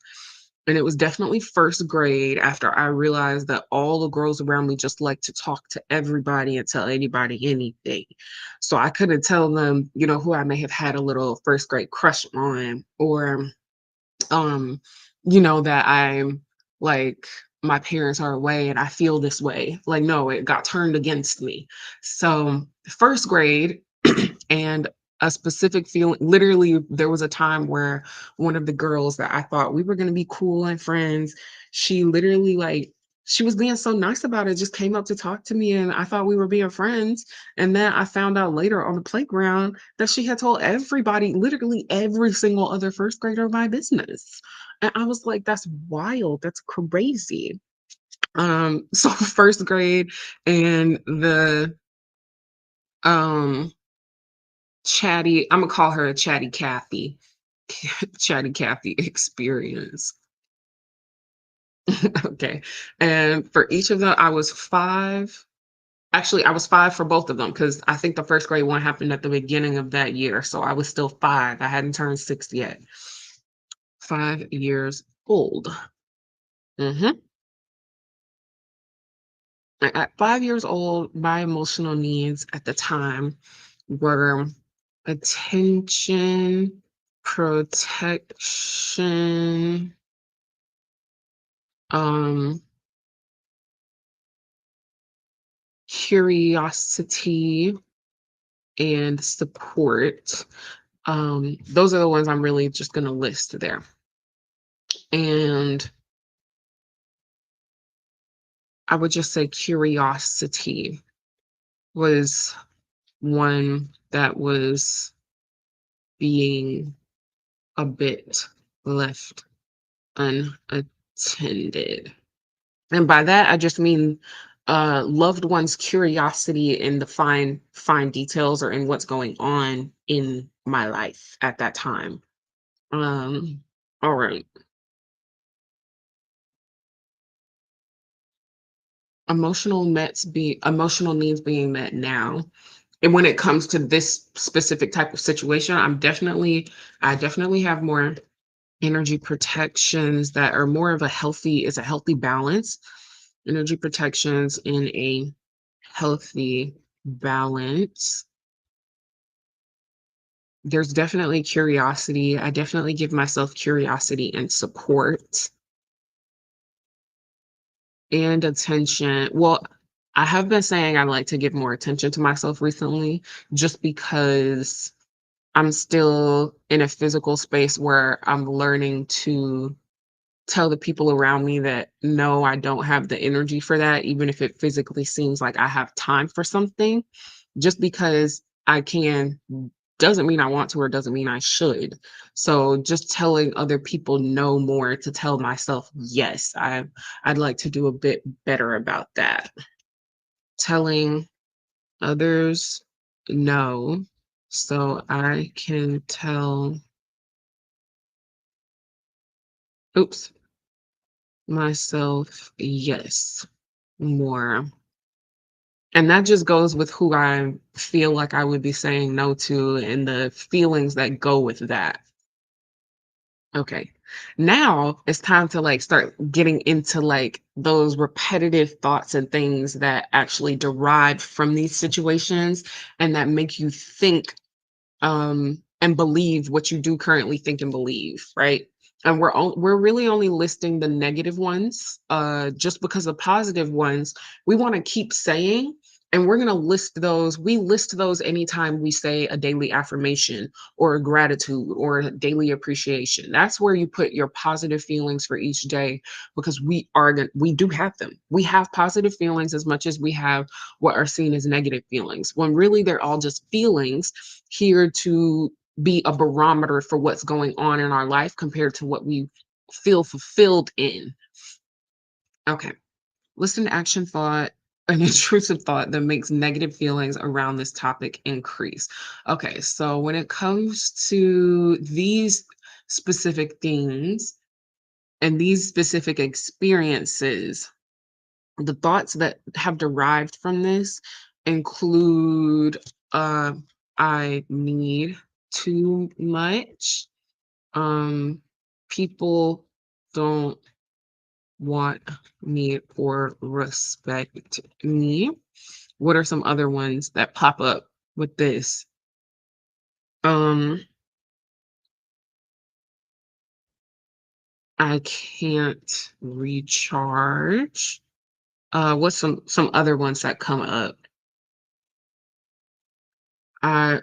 [SPEAKER 1] And it was definitely first grade after I realized that all the girls around me just like to talk to everybody and tell anybody anything. So I couldn't tell them, who I may have had a little first grade crush on, or um, that I'm like, my parents are away and I feel this way. Like, no, it got turned against me. So first grade, and a specific feeling, literally there was a time where one of the girls that I thought we were going to be cool and friends, she literally, like, she was being so nice about it, just came up to talk to me, and I thought we were being friends. And then I found out later on the playground that she had told everybody, literally every single other first grader, my business. And I was like, that's wild, that's crazy. So first grade, and the um chatty, I'm gonna call her a chatty Kathy. Chatty Kathy experience. Okay. And for each of them, I was 5. Actually, I was 5 for both of them because I think the first grade one happened at the beginning of that year. So I was still 5. I hadn't turned 6 yet. 5 years old. Mhm. At 5 years old, my emotional needs at the time were attention, protection, um, curiosity, and support. Those are the ones I'm really just gonna list there. And I would just say curiosity was one that was being a bit left unattended. And by that, I just mean loved ones' curiosity in the fine details or in what's going on in my life at that time. Um, all right. Emotional needs being met now. And when it comes to this specific type of situation, I definitely have more energy protections that are more of a healthy balance. Energy protections in a healthy balance. There's definitely curiosity. I definitely give myself curiosity and support and attention. Well, I have been saying I like to give more attention to myself recently just because I'm still in a physical space where I'm learning to tell the people around me that no, I don't have the energy for that, even if it physically seems like I have time for something. Just because I can doesn't mean I want to or doesn't mean I should. So just telling other people no more to tell myself yes. I'd like to do a bit better about that. Telling others no so I can tell, oops, myself yes more. And that just goes with who I feel like I would be saying no to and the feelings that go with that. Okay. Now it's time to like start getting into like those repetitive thoughts and things that actually derive from these situations and that make you think and believe what you do currently think and believe, right? And we're really only listing the negative ones just because the positive ones we want to keep saying, And we're going to list those. We list those anytime we say a daily affirmation or a gratitude or a daily appreciation. That's where you put your positive feelings for each day, because we do have them. We have positive feelings as much as we have what are seen as negative feelings, when really they're all just feelings here to be a barometer for what's going on in our life compared to what we feel fulfilled in. Okay. Listen to action thought, an intrusive thought that makes negative feelings around this topic increase. Okay, so when it comes to these specific things and these specific experiences, the thoughts that have derived from this include uh, I need too much. People don't want me or respect me. What are some other ones that pop up with this? Um, I can't recharge. What's some other ones that come up? A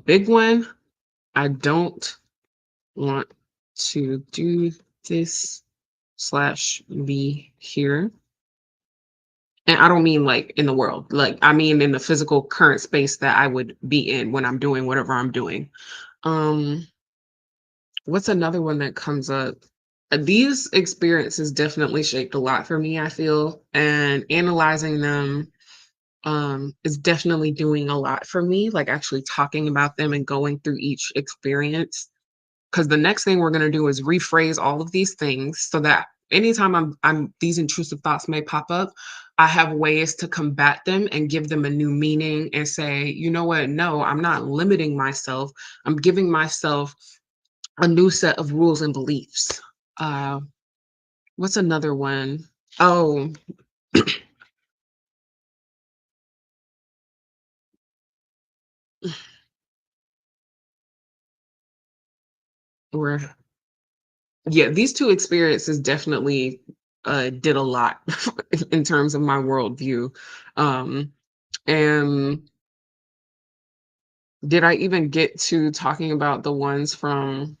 [SPEAKER 1] big one. I don't want to do this slash be here. And I don't mean like in the world, like I mean in the physical current space that I would be in when I'm doing whatever I'm doing. Um, what's another one that comes up? These experiences definitely shaped a lot for me, I feel, and analyzing them is definitely doing a lot for me, like actually talking about them and going through each experience. Because the next thing we're going to do is rephrase all of these things so that anytime I'm these intrusive thoughts may pop up, I have ways to combat them and give them a new meaning and say, you know what? No, I'm not limiting myself. I'm giving myself a new set of rules and beliefs. Uh, what's another one? Oh, where yeah, these two experiences definitely did a lot in terms of my worldview. Um, and did I even get to talking about the ones from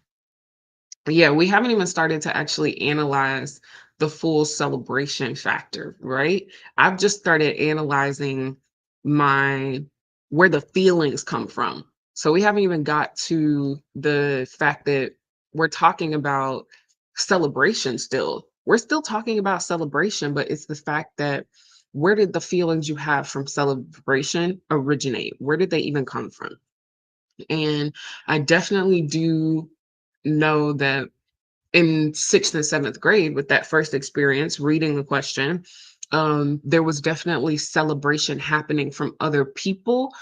[SPEAKER 1] yeah, we haven't even started to actually analyze the full celebration factor, right? I've just started analyzing my where the feelings come from. So we haven't even got to the fact that we're talking about celebration still. We're still talking about celebration, but it's the fact that where did the feelings you have from celebration originate? Where did they even come from? And I definitely do know that in sixth and seventh grade, with that first experience reading the question, there was definitely celebration happening from other people.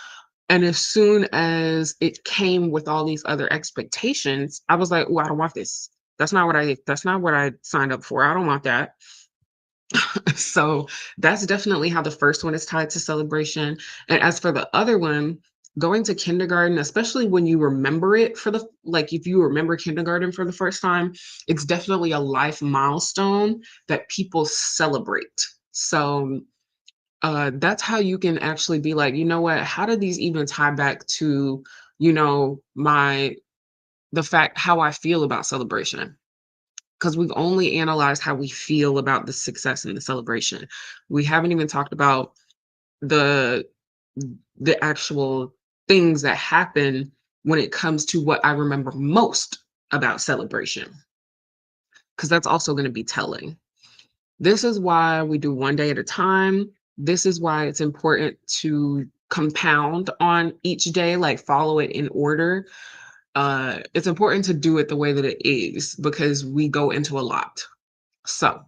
[SPEAKER 1] And as soon as it came with all these other expectations, I was like, oh, I don't want this. That's not what I signed up for. I don't want that. So that's definitely how the first one is tied to celebration. And as for the other one, going to kindergarten, especially when you remember it for the like if you remember kindergarten for the first time, it's definitely a life milestone that people celebrate. So that's how you can actually be like, you know what, how do these even tie back to, my the fact how I feel about celebration? Because we've only analyzed how we feel about the success and the celebration. We haven't even talked about the the actual things that happen when it comes to what I remember most about celebration, because that's also going to be telling. This is why we do one day at a time. This is why it's important to compound on each day, like follow it in order. It's important to do it the way that it is because we go into a lot. So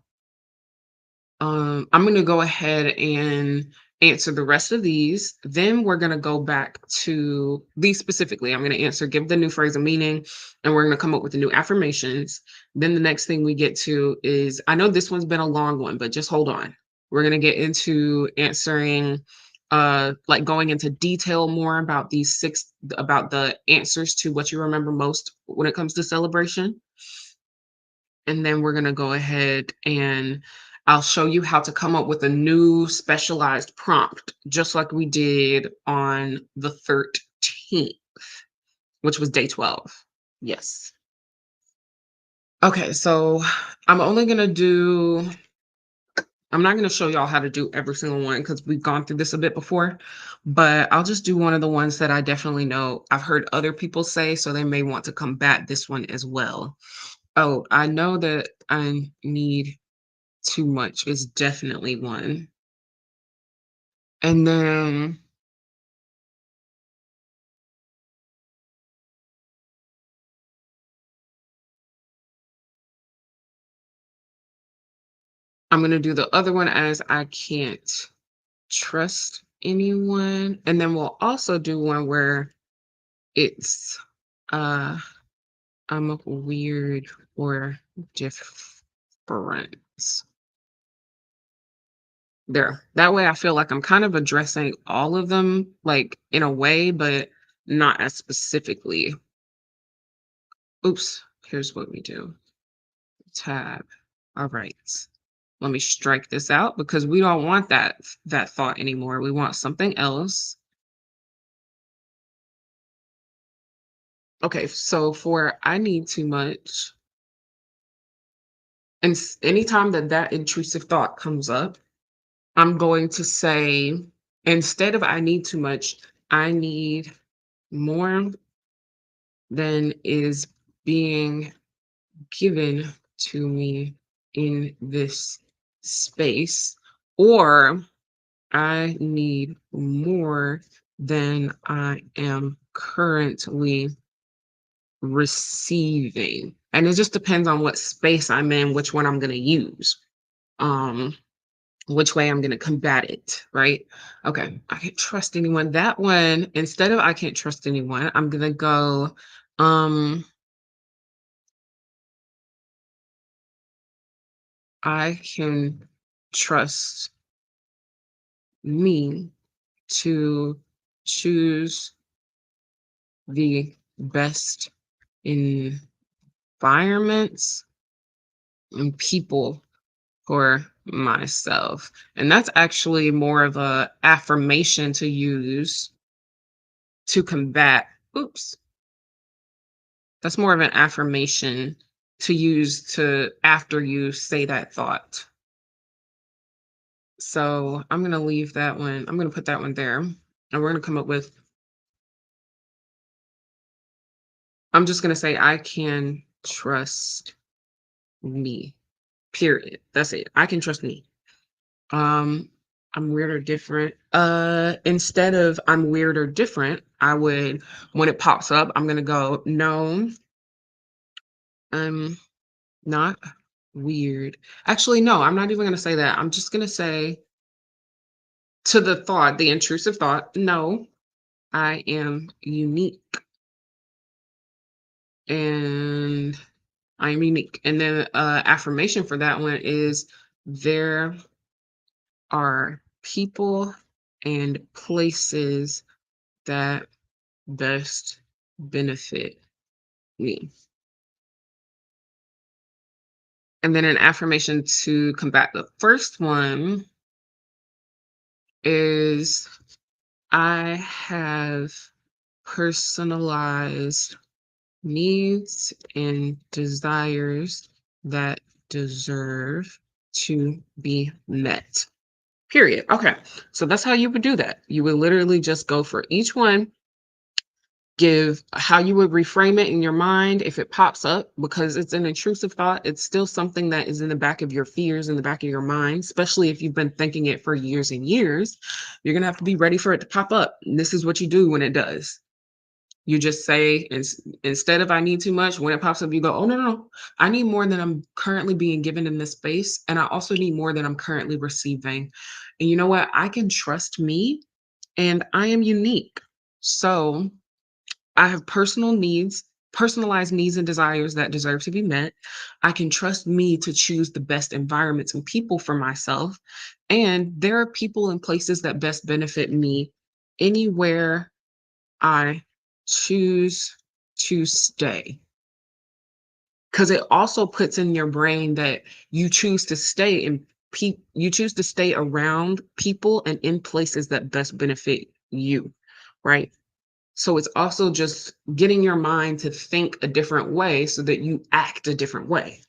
[SPEAKER 1] I'm going to go ahead and answer the rest of these. Then we're going to go back to these specifically. I'm going to answer, give the new phrase a meaning, and we're going to come up with the new affirmations. Then the next thing we get to is I know this one's been a long one, but just hold on. We're going to get into answering, like going into detail more about about the answers to what you remember most when it comes to celebration. And then we're going to go ahead and I'll show you how to come up with a new specialized prompt, just like we did on the 13th, which was day 12. Yes. Okay, so I'm only gonna do I'm not gonna show y'all how to do every single one because we've gone through this a bit before, but I'll just do one of the ones that I definitely know I've heard other people say, so they may want to combat this one as well. Oh, I know that I need too much is definitely one. And then I'm gonna do the other one as I can't trust anyone. And then we'll also do one where it's uh I'm weird or different. There. That way I feel like I'm kind of addressing all of them, like in a way, but not as specifically. Oops, here's what we do. Tab. All right. Let me strike this out because we don't want that thought anymore. We want something else. Okay, so for I need too much, and anytime that that intrusive thought comes up, I'm going to say, instead of I need too much, I need more than is being given to me in this space, or I need more than I am currently receiving. And it just depends on what space I'm in, which one I'm going to use. Um, which way I'm going to combat it, right? Okay, I can't trust anyone. That one, instead of I can't trust anyone, I'm going to go, um, I can trust me to choose the best environments and people for myself. And that's actually more of a affirmation to use to combat, oops, that's more of an affirmation to use to after you say that thought. So I'm going to leave that one. I'm going to put that one there. And we're going to come up with, I'm just going to say, I can trust me, period. That's it. I can trust me. Um, I'm weird or different. Instead of I'm weird or different, I would, when it pops up, I'm going to go, no, I'm not weird. Actually, no, I'm not even going to say that. I'm just going to say to the thought, the intrusive thought, no, I am unique and I'm unique. And then affirmation for that one is there are people and places that best benefit me. And then an affirmation to combat the first one is I have personalized needs and desires that deserve to be met. Period. Okay. So that's how you would do that. You would literally just go for each one, give how you would reframe it in your mind if it pops up, because it's an intrusive thought. It's still something that is in the back of your fears, in the back of your mind, especially if you've been thinking it for years and years. You're going to have to be ready for it to pop up. And this is what you do when it does. You just say, instead of I need too much, when it pops up, you go, oh, no, no, no. I need more than I'm currently being given in this space. And I also need more than I'm currently receiving. And you know what? I can trust me and I am unique. So I have personalized needs and desires that deserve to be met. I can trust me to choose the best environments and people for myself. And there are people and places that best benefit me anywhere I choose to stay. Because it also puts in your brain that you choose to stay in you choose to stay around people and in places that best benefit you, right? So it's also just getting your mind to think a different way so that you act a different way.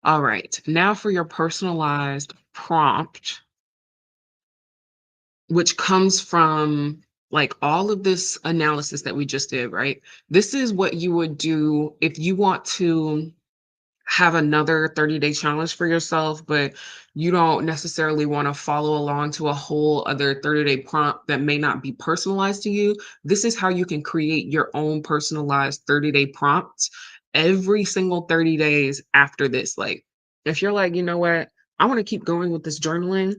[SPEAKER 1] All right. Now for your personalized prompt, which comes from like all of this analysis that we just did, right? This is what you would do if you want to have another 30-day challenge for yourself, but you don't necessarily want to follow along to a whole other 30-day prompt that may not be personalized to you. This is how you can create your own personalized 30-day prompts every single 30 days after this. Like, if you're like, you know what, I want to keep going with this journaling.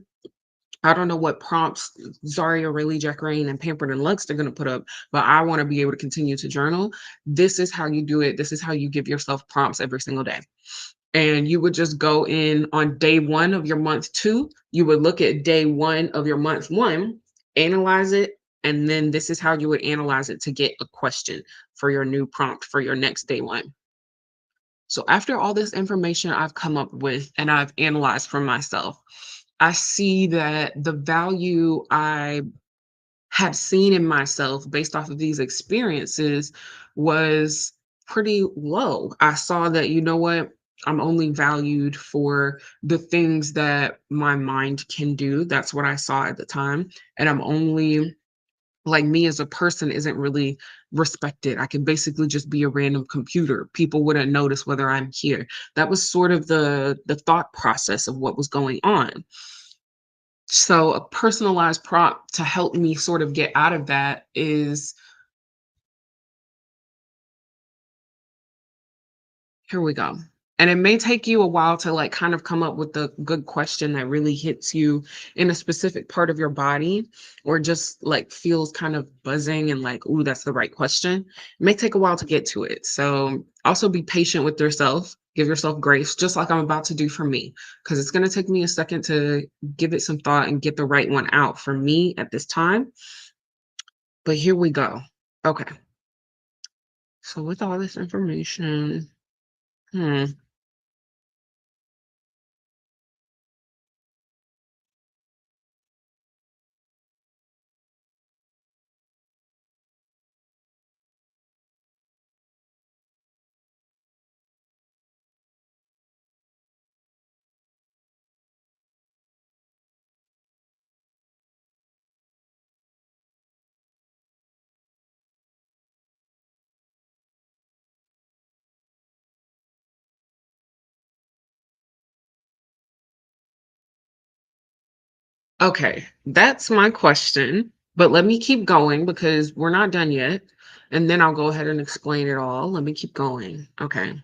[SPEAKER 1] I don't know what prompts Zaria, Rayleigh, Jack Rain, and Pampered and Lux are going to put up, but I want to be able to continue to journal. This is how you do it. This is how you give yourself prompts every single day. And you would just go in on day one of your month two. You would look at day one of your month one, analyze it, and then this is how you would analyze it to get a question for your new prompt for your next day one. So after all this information I've come up with and I've analyzed for myself, I see that the value I have seen in myself based off of these experiences was pretty low. I saw that, you know what? I'm only valued for the things that my mind can do. That's what I saw at the time. And I'm only like me as a person isn't really respected. I can basically just be a random computer. People wouldn't notice whether I'm here. That was sort of the thought process of what was going on. So a personalized prompt to help me sort of get out of that is here we go. And it may take you a while to like kind of come up with the good question that really hits you in a specific part of your body or just like feels kind of buzzing and like, ooh, that's the right question. It may take a while to get to it. So also be patient with yourself. Give yourself grace, just like I'm about to do for me, because it's going to take me a second to give it some thought and get the right one out for me at this time. But here we go. Okay. So with all this information, hmm, okay, that's my question. But let me keep going because we're not done yet. And then I'll go ahead and explain it all. Let me keep going. Okay.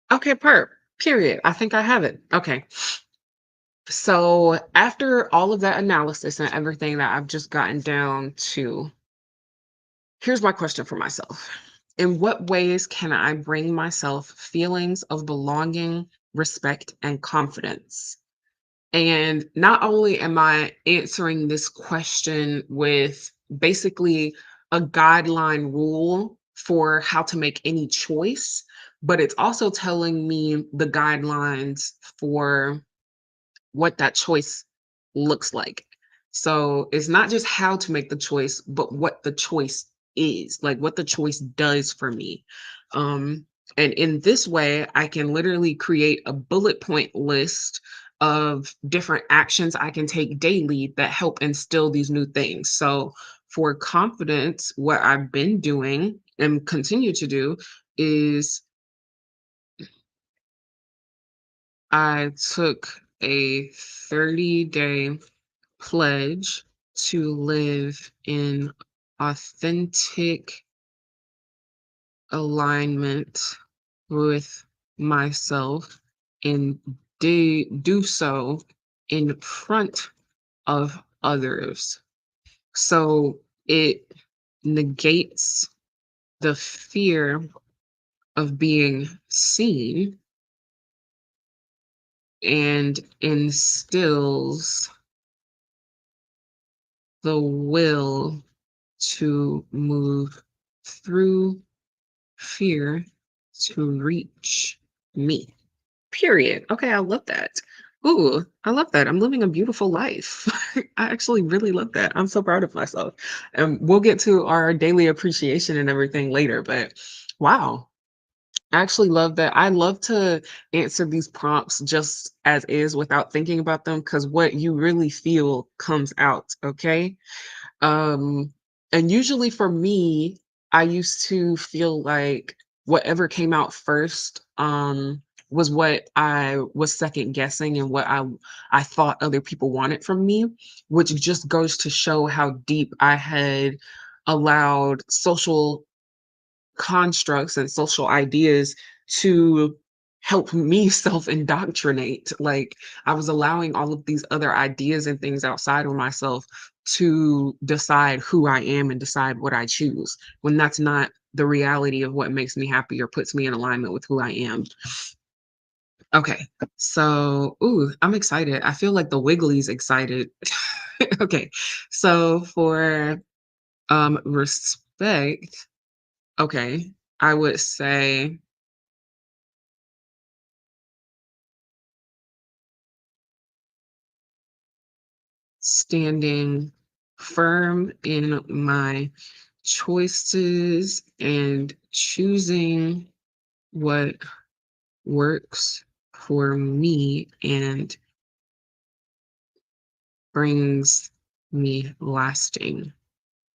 [SPEAKER 1] Okay, period. I think I have it. Okay. So after all of that analysis and everything that I've just gotten down to, here's my question for myself. In what ways can I bring myself feelings of belonging, respect, and confidence? And not only am I answering this question with basically a guideline rule for how to make any choice, but it's also telling me the guidelines for what that choice looks like. So it's not just how to make the choice, but what the choice is, like what the choice does for me. Um, and in this way, I can literally create a bullet point list of different actions I can take daily that help instill these new things. So for confidence, what I've been doing and continue to do is I took a 30-day pledge to live in authentic alignment with myself and do so in front of others. So it negates the fear of being seen and instills the will to move through fear to reach me. Period. Okay, I love that. Ooh, I love that. I'm living a beautiful life. I actually really love that. I'm so proud of myself. And we'll get to our daily appreciation and everything later, but wow. I actually love that. I love to answer these prompts just as is without thinking about them because what you really feel comes out, okay? Um, and usually for me, I used to feel like whatever came out first, was what I was second guessing and what I thought other people wanted from me, which just goes to show how deep I had allowed social constructs and social ideas to help me self-indoctrinate. Like I was allowing all of these other ideas and things outside of myself to decide who I am and decide what I choose when that's not the reality of what makes me happy or puts me in alignment with who I am. Okay. So, ooh, I'm excited. I feel like the Wiggly's excited. Okay. So for respect, okay, I would say standing firm in my choices and choosing what works for me and brings me lasting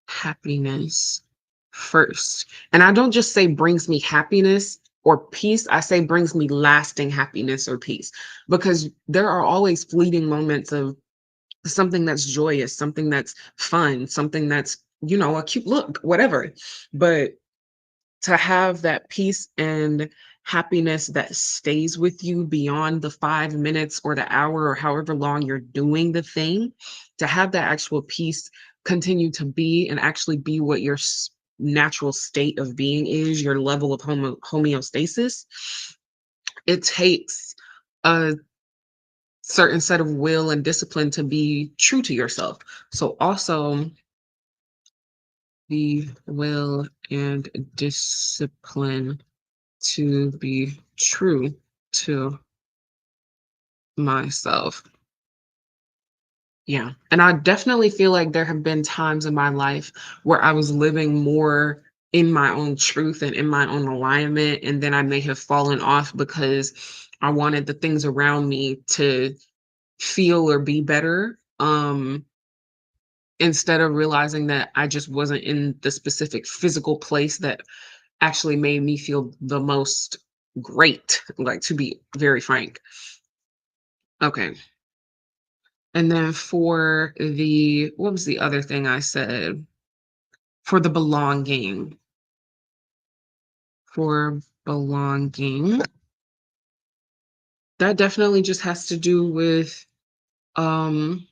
[SPEAKER 1] happiness first. And I don't just say brings me happiness or peace, I say brings me lasting happiness or peace because there are always fleeting moments of something that's joyous, something that's fun, something that's, a cute look, whatever. But to have that peace and happiness that stays with you beyond the 5 minutes or the hour or however long you're doing the thing, to have that actual peace continue to be and actually be what your natural state of being is, your level of homeostasis, it takes a certain set of will and discipline to be true to yourself. So also the will and discipline to be true to myself. Yeah. And I definitely feel like there have been times in my life where I was living more in my own truth and in my own alignment. And then I may have fallen off because I wanted the things around me to feel or be better. Instead of realizing that I just wasn't in the specific physical place that actually made me feel the most great, like, to be very frank. Okay. And then for the what was the other thing I said? For the belonging. For belonging, that definitely just has to do with, um,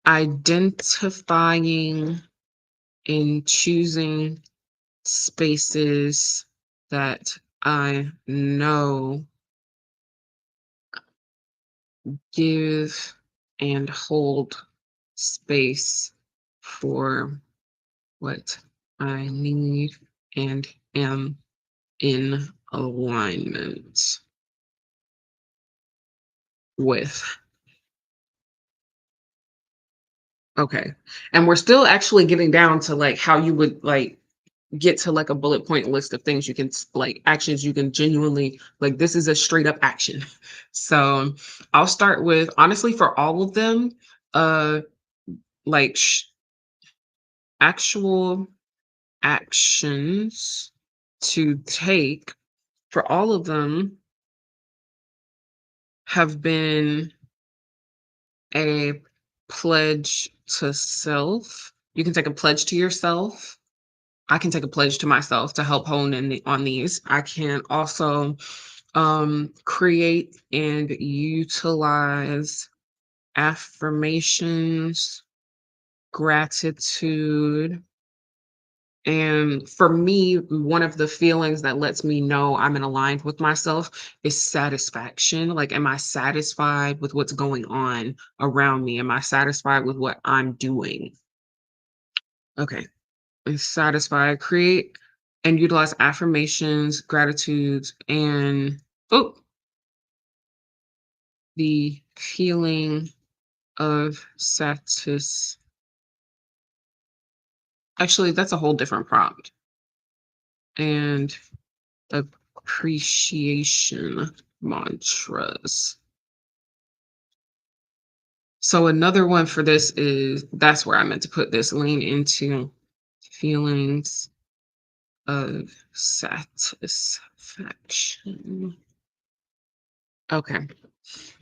[SPEAKER 1] identifying and choosing spaces that I know give and hold space for what I need and am in alignment with. Okay. And we're still actually getting down to like how you would like get to like a bullet point list of things you can like actions you can genuinely like this is a straight up action. So I'll start with honestly for all of them, uh like actual actions to take for all of them have been a pledge to self. You can take a pledge to yourself. I can take a pledge to myself to help hone in on these. I can also create and utilize affirmations, gratitude. And for me, one of the feelings that lets me know I'm in aligned with myself is satisfaction. Like, am I satisfied with what's going on around me? Am I satisfied with what I'm doing? Okay. Is satisfied. Create and utilize affirmations, gratitudes, and oh, the feeling of actually, that's a whole different prompt. And appreciation mantras. So another one for this is that's where I meant to put this lean into feelings of satisfaction. Okay.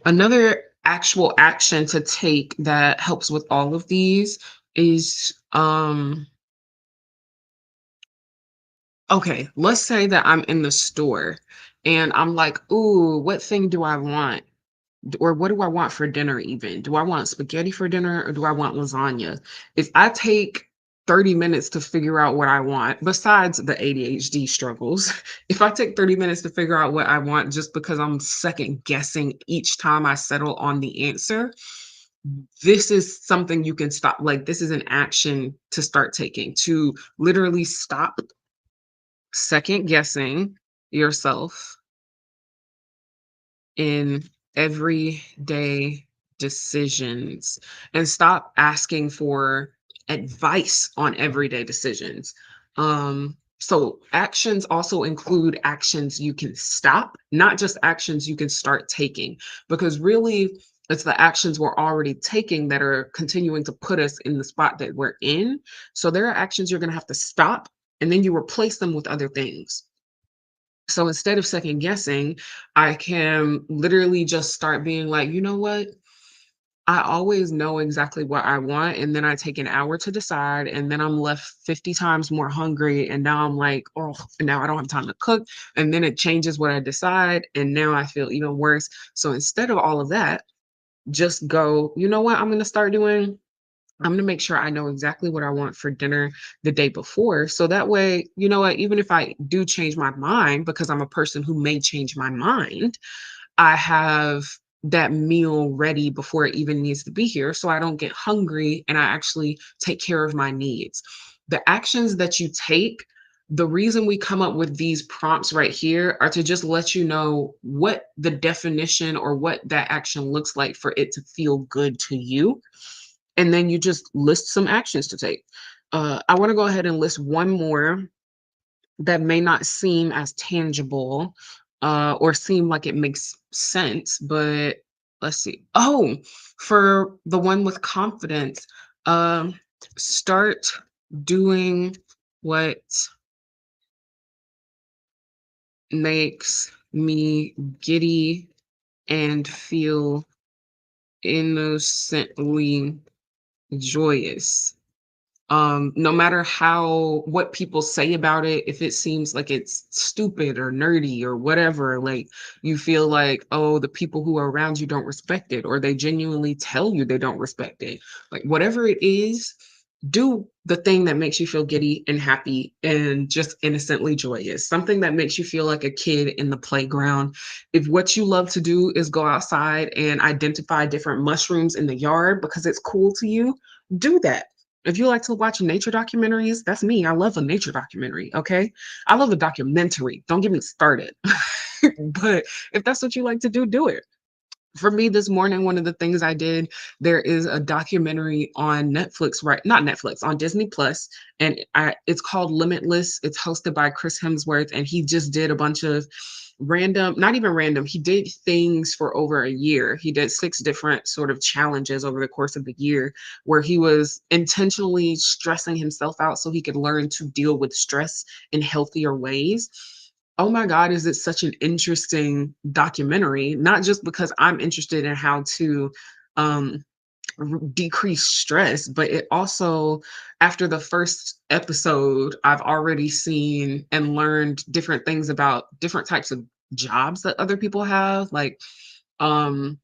[SPEAKER 1] Another actual action to take that helps with all of these is okay, let's say that I'm in the store and I'm like, "Ooh, what thing do I want?" Or what do I want for dinner even? Do I want spaghetti for dinner or do I want lasagna? If I take 30 minutes to figure out what I want, besides the ADHD struggles, if I take 30 minutes to figure out what I want just because I'm second guessing each time I settle on the answer, this is something you can stop. Like, this is an action to start taking to literally stop second guessing yourself in everyday decisions and stop asking for advice on everyday decisions. So actions also include actions you can stop, not just actions you can start taking, because really it's the actions we're already taking that are continuing to put us in the spot that we're in. So there are actions you're going to have to stop and then you replace them with other things. So instead of second guessing, I can literally just start being like, you know what? I always know exactly what I want. And then I take an hour to decide. And then I'm left 50 times more hungry. And now I'm like, oh, now I don't have time to cook. And then it changes what I decide. And now I feel even worse. So instead of all of that, just go, you know what I'm going to start doing? I'm gonna make sure I know exactly what I want for dinner the day before. So that way, you know what, even if I do change my mind, because I'm a person who may change my mind, I have that meal ready before it even needs to be here. So I don't get hungry and I actually take care of my needs. The actions that you take, the reason we come up with these prompts right here are to just let you know what the definition or what that action looks like for it to feel good to you, and then you just list some actions to take. I want to go ahead and list one more that may not seem as tangible or seem like it makes sense, but let's see. Oh, for the one with confidence, um, start doing what makes me giddy and feel innocently joyous. No matter how what people say about it, if it seems like it's stupid or nerdy or whatever, like you feel like, oh, the people who are around you don't respect it, or they genuinely tell you they don't respect it. Like whatever it is, do the thing that makes you feel giddy and happy and just innocently joyous, something that makes you feel like a kid in the playground. If what you love to do is go outside and identify different mushrooms in the yard because it's cool to you, do that If you like to watch nature documentaries, that's me. I love a nature documentary, okay? I love a documentary. Don't get me started. But if that's what you like to do, do it. For me this morning, one of the things I did, there is a documentary on Netflix, right? Not Netflix, on Disney Plus, and it's called Limitless. It's hosted by Chris Hemsworth, and he just did a bunch of random, not even random, he did things for over a year. He did 6 different sort of challenges over the course of the year where he was intentionally stressing himself out so he could learn to deal with stress in healthier ways. Oh my God, is it such an interesting documentary? Not just because I'm interested in how to um, decrease stress, but it also, after the first episode, I've already seen and learned different things about different types of jobs that other people have. Like, um,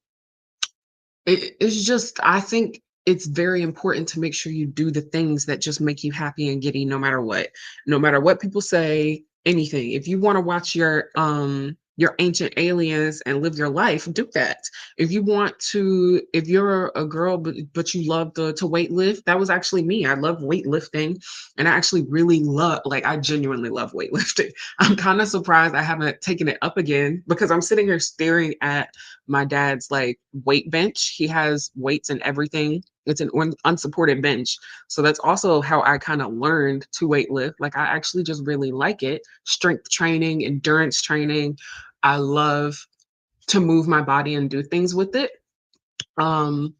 [SPEAKER 1] it's just, I think it's very important to make sure you do the things that just make you happy and giddy no matter what. No matter what people say, anything. If you wanna watch your Ancient Aliens and live your life, do that. If you want to, if you're a girl, but you love to weight lift, that was actually me. I love weightlifting, and I actually really love, like, I genuinely love weightlifting. I'm kinda surprised I haven't taken it up again because I'm sitting here staring at my dad's like weight bench. He has weights and everything. It's an unsupported bench. So that's also how I kind of learned to weight lift. Like I actually just really like it. Strength training, endurance training. I love to move my body and do things with it. Um,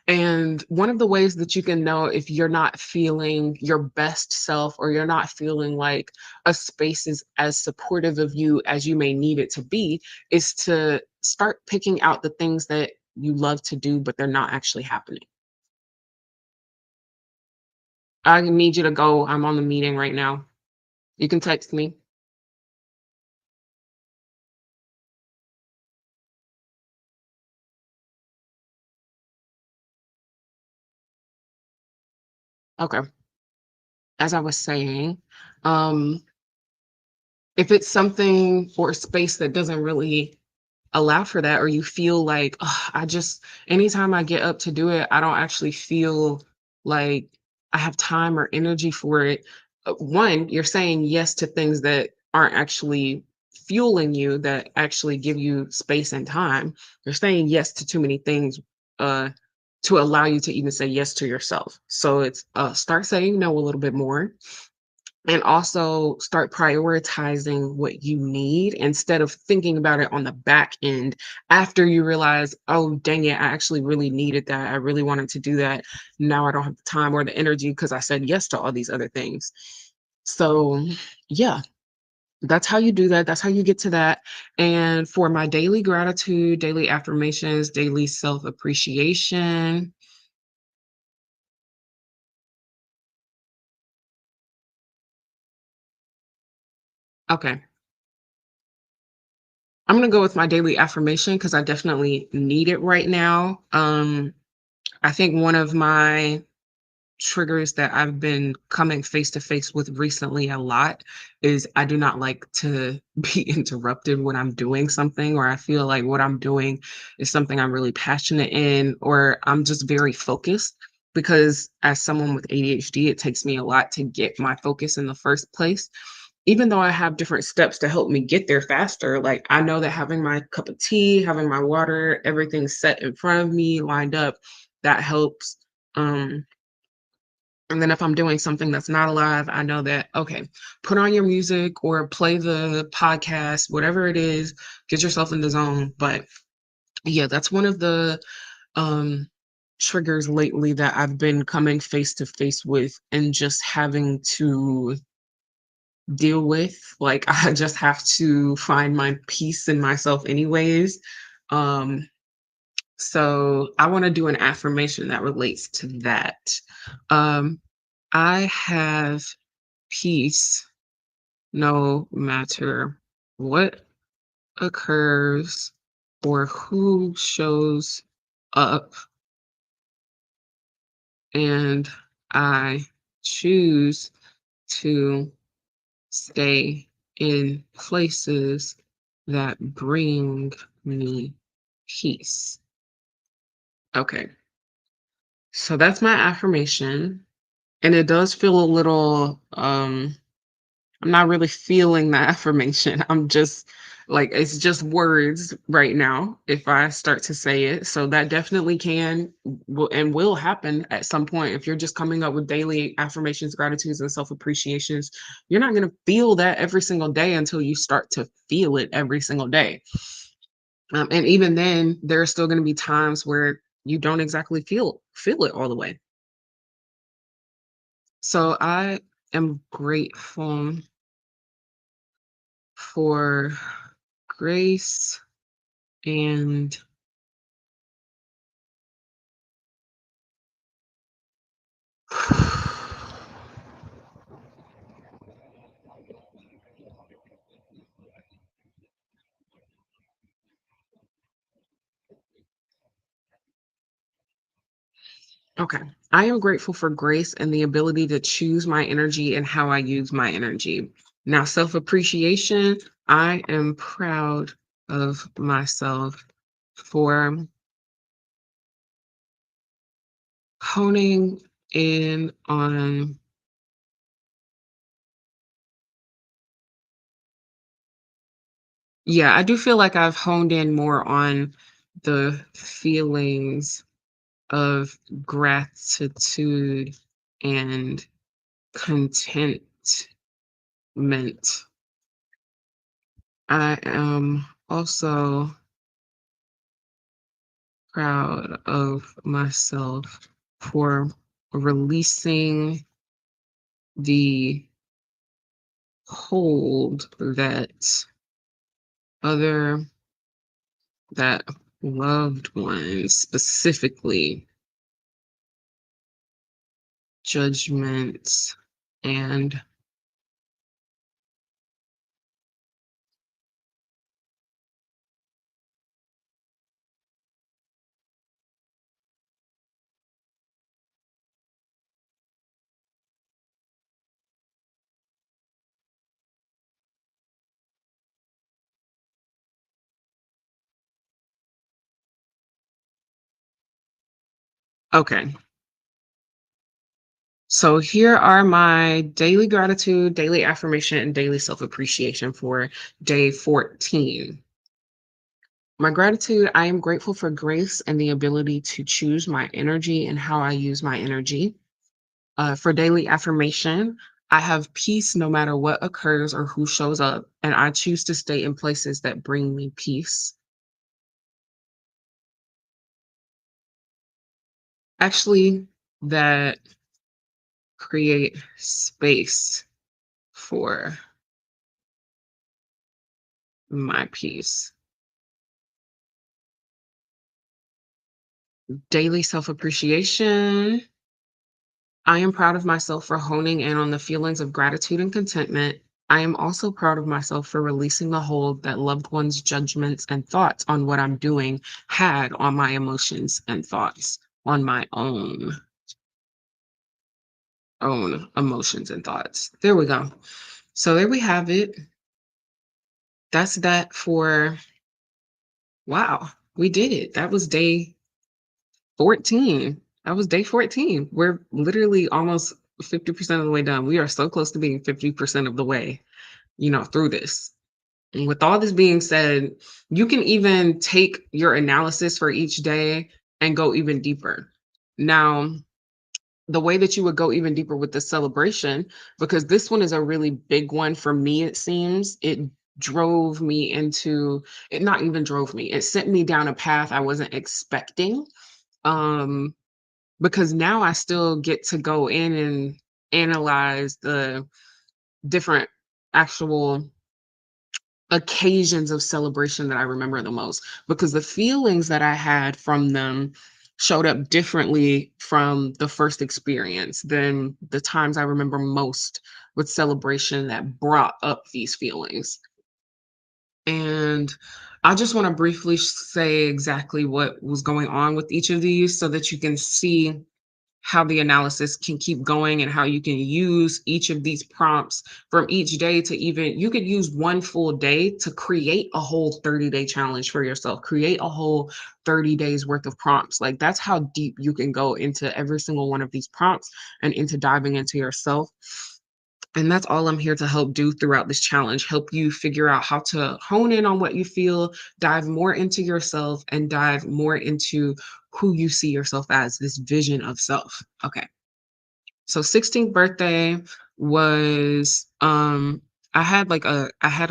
[SPEAKER 1] and one of the ways that you can know if you're not feeling your best self or you're not feeling like a space is as supportive of you as you may need it to be is to start picking out the things that you love to do, but they're not actually happening. I need you to go. I'm on the meeting right now. You can text me. Okay. As I was saying, um, if it's something or a space that doesn't really allow for that, or you feel like, "Ugh, I just anytime I get up to do it, I don't actually feel like I have time or energy for it." One, you're saying yes to things that aren't actually fueling you, that actually give you space and time. You're saying yes to too many things uh, to allow you to even say yes to yourself. So it's start saying no a little bit more, and also start prioritizing what you need instead of thinking about it on the back end after you realize, oh, dang it, I actually really needed that. I really wanted to do that. Now I don't have the time or the energy because I said yes to all these other things. So, yeah, that's how you do that. That's how you get to that. And for my daily gratitude, daily affirmations, daily self appreciation. Okay. I'm going to go with my daily affirmation because I definitely need it right now. I think one of my triggers that I've been coming face to face with recently a lot is I do not like to be interrupted when I'm doing something, or I feel like what I'm doing is something I'm really passionate in, or I'm just very focused. Because as someone with ADHD, it takes me a lot to get my focus in the first place. Even though I have different steps to help me get there faster, like I know that having my cup of tea, having my water, everything set in front of me, lined up, that helps. Um, and then if I'm doing something that's not alive, I know that, okay, put on your music or play the podcast, whatever it is, get yourself in the zone. But yeah, that's one of the um, triggers lately that I've been coming face to face with and just having to deal with. Like, I just have to find my peace in myself, anyways. Um, so I want to do an affirmation that relates to that. Um, I have peace no matter what occurs or who shows up, and I choose to stay in places that bring me peace. Okay, so that's my affirmation. And it does feel a little, I'm not really feeling that affirmation. I'm just like, it's just words right now if I start to say it. So that definitely can and will happen at some point. If you're just coming up with daily affirmations, gratitudes, and self appreciations, you're not going to feel that every single day until you start to feel it every single day. And even then, there are still going to be times where you don't exactly feel it all the way. So I am grateful for grace and okay. I am grateful for grace and the ability to choose my energy and how I use my energy. Now, self appreciation, I am proud of myself for honing in on, yeah, I do feel like I've honed in more on the feelings of gratitude and contentment. I am also proud of myself for releasing the hold that other that loved ones, specifically judgments and okay. So here are my daily gratitude, daily affirmation, and daily self appreciation for day 14. My gratitude, I am grateful for grace and the ability to choose my energy and how I use my energy. For daily affirmation, I have peace no matter what occurs or who shows up, and I choose to stay in places that bring me peace. Actually, that create space for my peace. Daily self appreciation. I am proud of myself for honing in on the feelings of gratitude and contentment. I am also proud of myself for releasing the hold that loved ones' judgments and thoughts on what I'm doing had on my emotions and thoughts, on my own emotions and thoughts. There we go. So there we have it. That's that for, wow, we did it. That was day 14. That was day 14. We're literally almost 50% of the way done. We are so close to being 50% of the way, through this. And with all this being said, you can even take your analysis for each day and go even deeper. Now, the way that you would go even deeper with the celebration, because this one is a really big one for me, it seems, drove me into it, not even drove me, it sent me down a path I wasn't expecting. Um, because now I still get to go in and analyze the different actual occasions of celebration that I remember the most, because the feelings that I had from them showed up differently from the first experience than the times I remember most with celebration that brought up these feelings. And I just want to briefly say exactly what was going on with each of these so that you can see how the analysis can keep going and how you can use each of these prompts from each day to even you could use one full day to create a whole 30-day challenge for yourself, create a whole 30 days worth of prompts. Like that's how deep you can go into every single one of these prompts and into diving into yourself. And that's all I'm here to help do throughout this challenge, help you figure out how to hone in on what you feel, dive more into yourself, and dive more into who you see yourself as, this vision of self. Okay. So 16th birthday was I had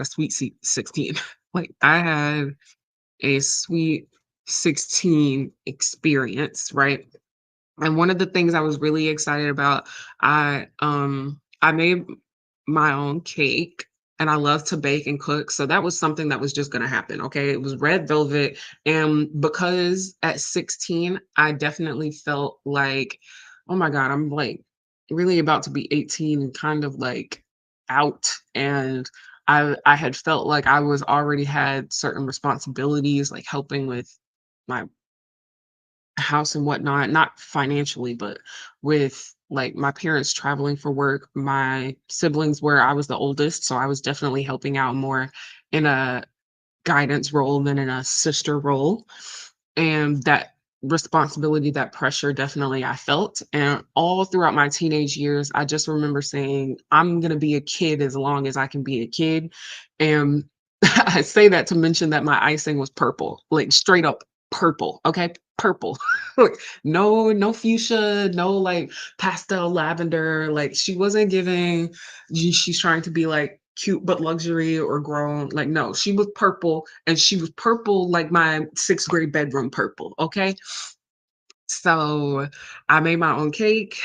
[SPEAKER 1] a sweet 16. Like I had a sweet 16 experience, right? And one of the things I was really excited about, I made my own cake and I love to bake and cook. So that was something that was just going to happen. Okay. It was red velvet. And because at 16, I definitely felt like, oh my God, I'm like really about to be 18 and kind of like out. And I had felt like I was already had certain responsibilities, like helping with my house and whatnot, not financially, but with like my parents traveling for work, my siblings were I was the oldest, so I was definitely helping out more in a guidance role than in a sister role. And that responsibility, that pressure definitely I felt. And all throughout my teenage years, I just remember saying, I'm gonna be a kid as long as I can be a kid. And I say that to mention that my icing was purple, like straight up purple. Okay. Purple. Like, no fuchsia, no like pastel lavender. Like she wasn't giving, she's trying to be like cute but luxury or grown. Like, no, she was purple and she was purple like my sixth grade bedroom purple. Okay. So I made my own cake.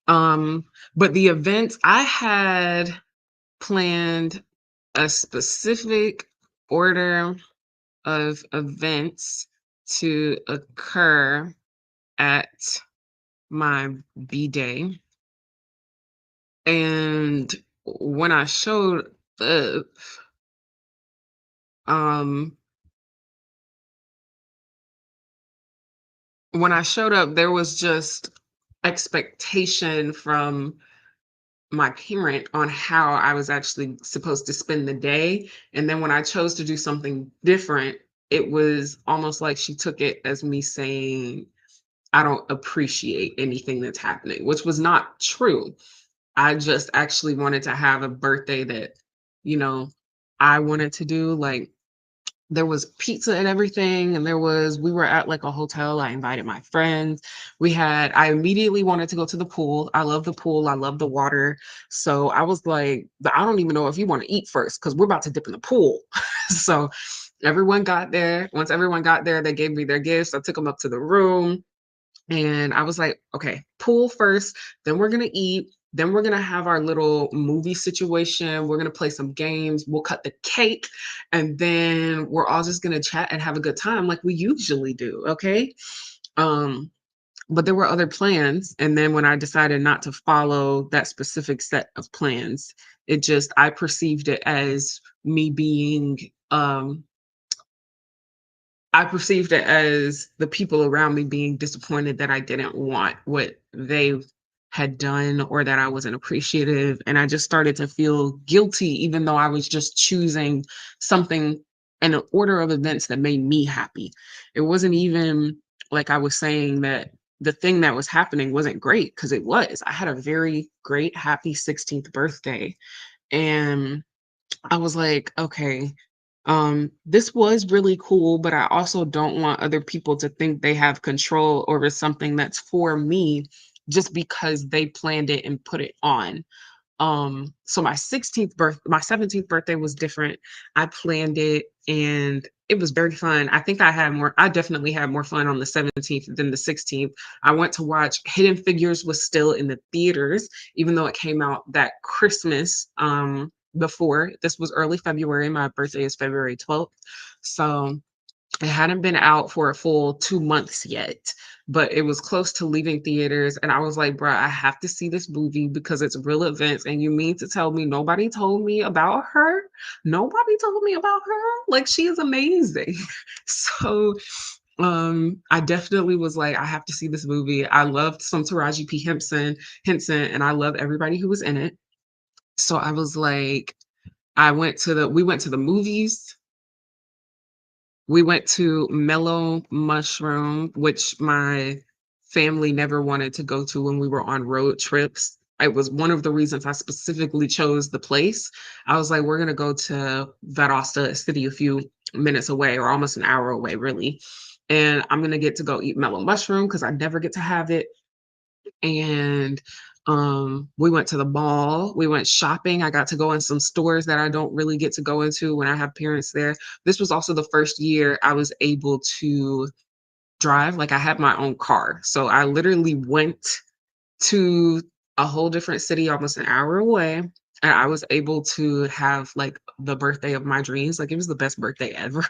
[SPEAKER 1] Um, but the events I had planned a specific order of events to occur at my B day. And when I showed up, um, there was just expectation from my parent on how I was actually supposed to spend the day. And then when I chose to do something different, it was almost like she took it as me saying, I don't appreciate anything that's happening, which was not true. I just actually wanted to have a birthday that, you know, I wanted to do. Like there was pizza and everything, and we were at like a hotel. I invited my friends. I immediately wanted to go to the pool. I love the pool. I love the water. So I was like, but I don't even know if you want to eat first because we're about to dip in the pool. So everyone got there. Once everyone got there, they gave me their gifts. I took them up to the room. And I was like, okay, pool first, then we're gonna eat, then we're gonna have our little movie situation. We're gonna play some games, we'll cut the cake, and then we're all just gonna chat and have a good time like we usually do. Okay. Um, but there were other plans. And then when I decided not to follow that specific set of plans, I perceived it as me being I perceived it as the people around me being disappointed that I didn't want what they had done or that I wasn't appreciative. And I just started to feel guilty, even though I was just choosing something in an order of events that made me happy. It wasn't even like I was saying that the thing that was happening wasn't great because it was. I had a very great, happy 16th birthday. And I was like, okay, this was really cool, but I also don't want other people to think they have control over something that's for me just because they planned it and put it on. So my 17th birthday was different. I planned it and it was very fun. I definitely had more fun on the 17th than the 16th. I went to watch Hidden Figures was still in the theaters, even though it came out that Christmas before. This was early February. My birthday is February 12th. So it hadn't been out for a full 2 months yet, but it was close to leaving theaters, and I was like, "Bruh, I have to see this movie because it's real events, and you mean to tell me nobody told me about her? Nobody told me about her? Like, she is amazing." So, I definitely was like, "I have to see this movie." I loved some Taraji P. Henson, and I love everybody who was in it. So I was like, we went to the movies. We went to Mellow Mushroom, which my family never wanted to go to when we were on road trips. It was one of the reasons I specifically chose the place. I was like, "We're gonna go to Valdosta, a city a few minutes away or almost an hour away, really, and I'm gonna get to go eat Mellow Mushroom because I never get to have it." And we went to the mall, we went shopping. I got to go in some stores that I don't really get to go into when I have parents there. This was also the first year I was able to drive, like I had my own car. So I literally went to a whole different city almost an hour away, and I was able to have, like, the birthday of my dreams. Like, it was the best birthday ever.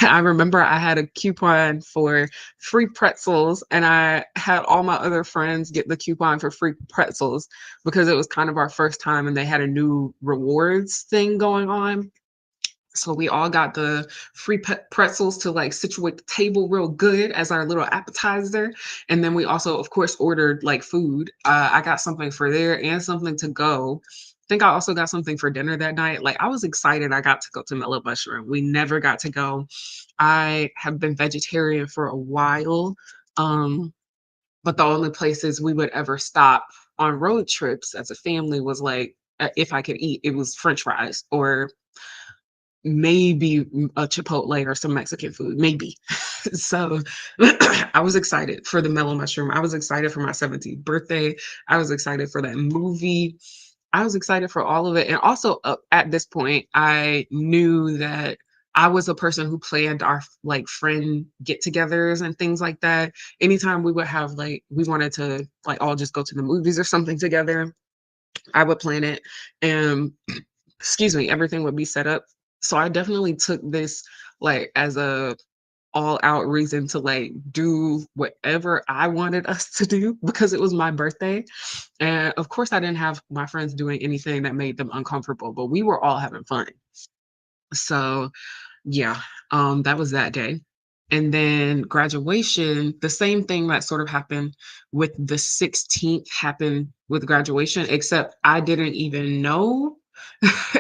[SPEAKER 1] I remember I had a coupon for free pretzels, and I had all my other friends get the coupon for free pretzels because it was kind of our first time, and they had a new rewards thing going on. So we all got the free pretzels to like situate the table real good as our little appetizer. And then we also, of course, ordered like food. I got something for there and something to go. I think I also got something for dinner that night. Like I was excited I got to go to Mellow Mushroom. We never got to go. I have been vegetarian for a while. Um, but the only places we would ever stop on road trips as a family was like if I could eat, it was French fries or maybe a Chipotle or some Mexican food, maybe. So, I was excited for the Mellow Mushroom. I was excited for my 17th birthday. I was excited for that movie. I was excited for all of it, and also, at this point, I knew that I was a person who planned our, like, friend get-togethers and things like that. Anytime we would have, like we wanted to, like, all just go to the movies or something together, I would plan it, and excuse me, everything would be set up. So I definitely took this like as a all out reason to like do whatever I wanted us to do because it was my birthday. And of course I didn't have my friends doing anything that made them uncomfortable, but we were all having fun. So yeah, that was that day. And then graduation, the same thing that sort of happened with the 16th happened with graduation, except I didn't even know.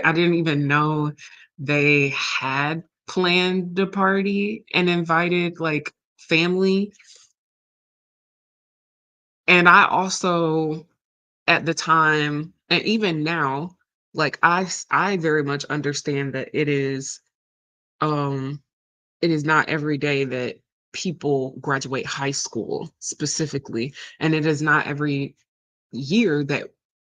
[SPEAKER 1] I didn't even know they had planned the party and invited like family. And I also, at the time, and even now, like I very much understand that um it is not every day that people graduate high school specifically, and it is not every year that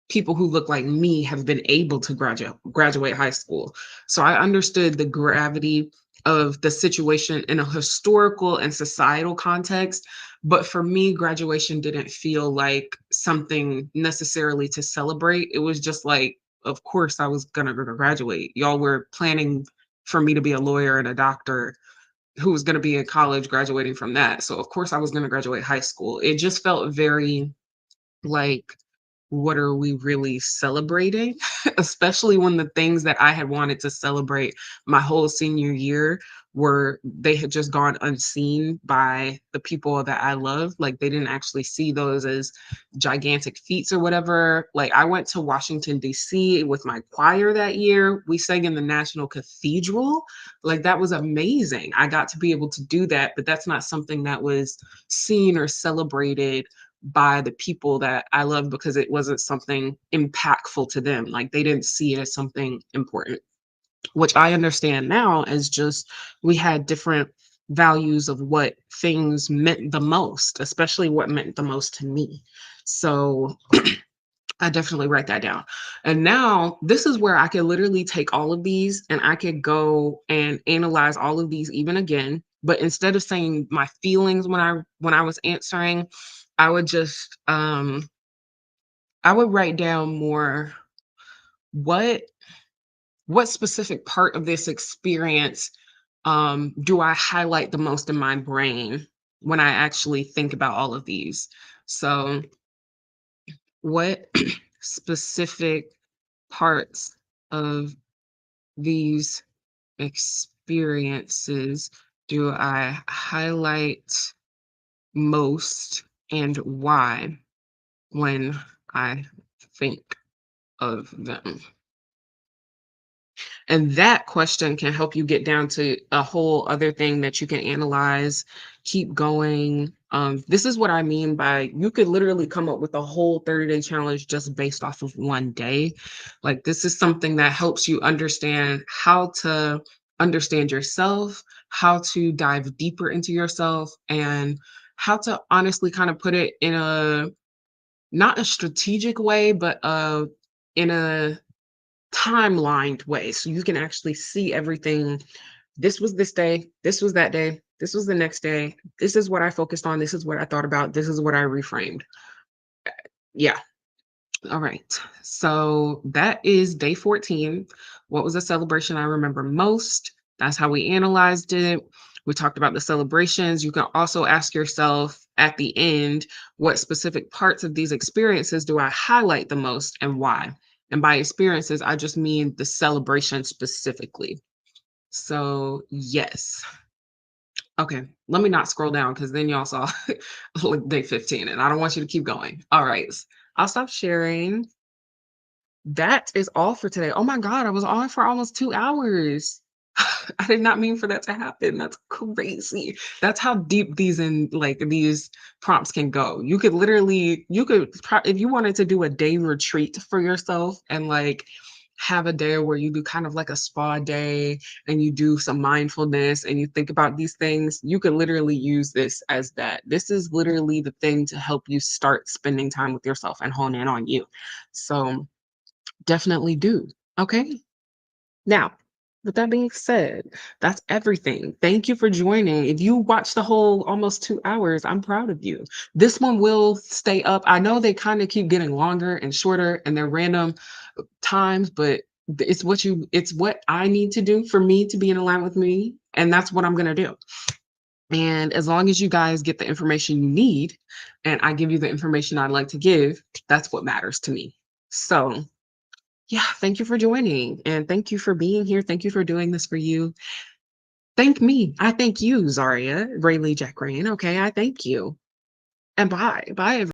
[SPEAKER 1] people who look like me have been able to graduate high school. So I understood the gravity of the situation in a historical and societal context, but for me graduation didn't feel like something necessarily to celebrate. It was just like of course I was going to graduate. Y'all were planning for me to be a lawyer and a doctor who was going to be in college graduating from that. So of course I was going to graduate high school. It just felt very like, what are we really celebrating? Especially when the things that I had wanted to celebrate my whole senior year were they had just gone unseen by the people that I love. Like they didn't actually see those as gigantic feats or whatever. Like I went to Washington, D.C. with my choir that year. We sang in the National Cathedral. Like that was amazing. I got to be able to do that, but that's not something that was seen or celebrated by the people that I love because it wasn't something impactful to them. Like they didn't see it as something important, which I understand now as just we had different values of what things meant the most, especially what meant the most to me. So I definitely write that down. And now this is where I can literally take all of these and I could go and analyze all of these even again. But instead of saying my feelings when I was answering, I would just I would write down more what what specific part of this experience do I highlight the most in my brain when I actually think about all of these. So what specific parts of these experiences do I highlight most and why when I think of them? And that question can help you get down to a whole other thing that you can analyze, keep going. This is what I mean by you could literally come up with a whole 30-day challenge just based off of one day. Like, this is something that helps you understand how to understand yourself, how to dive deeper into yourself, and how to honestly kind of put it in a not a strategic way, but in a timelined way so you can actually see everything. This was this day, this was that day, this was the next day, this is what I focused on, this is what I thought about, this is what I reframed. Yeah. All right. So that is day 14. What was a celebration I remember most? That's how we analyzed it. We talked about the celebrations. You can also ask yourself at the end, what specific parts of these experiences do I highlight the most and why? And by experiences, I just mean the celebration specifically. So, yes. Okay. Let me not scroll down because then y'all saw like day 15 and I don't want you to keep going. All right. I'll stop sharing. That is all for today. Oh my god, I was on for almost 2 hours. I did not mean for that to happen. That's crazy. That's how deep these prompts can go. You could if you wanted to do a day retreat for yourself and, like, have a day where you do kind of like a spa day and you do some mindfulness and you think about these things, you could literally use this as that. This is literally the thing to help you start spending time with yourself and hone in on you. So definitely do. Okay. Now, with that being said, that's everything. Thank you for joining. If you watched the whole almost 2 hours, I'm proud of you. This one will stay up. I know they kind of keep getting longer and shorter and they're random times, but it's what I need to do for me to be in alignment with me. And that's what I'm gonna do. And as long as you guys get the information you need and I give you the information I'd like to give, that's what matters to me. So yeah, thank you for joining, and thank you for being here. Thank you for doing this for you. Thank me. I thank you, Zaria, Rayleigh Jack Rain. Okay, I thank you. And bye. Bye,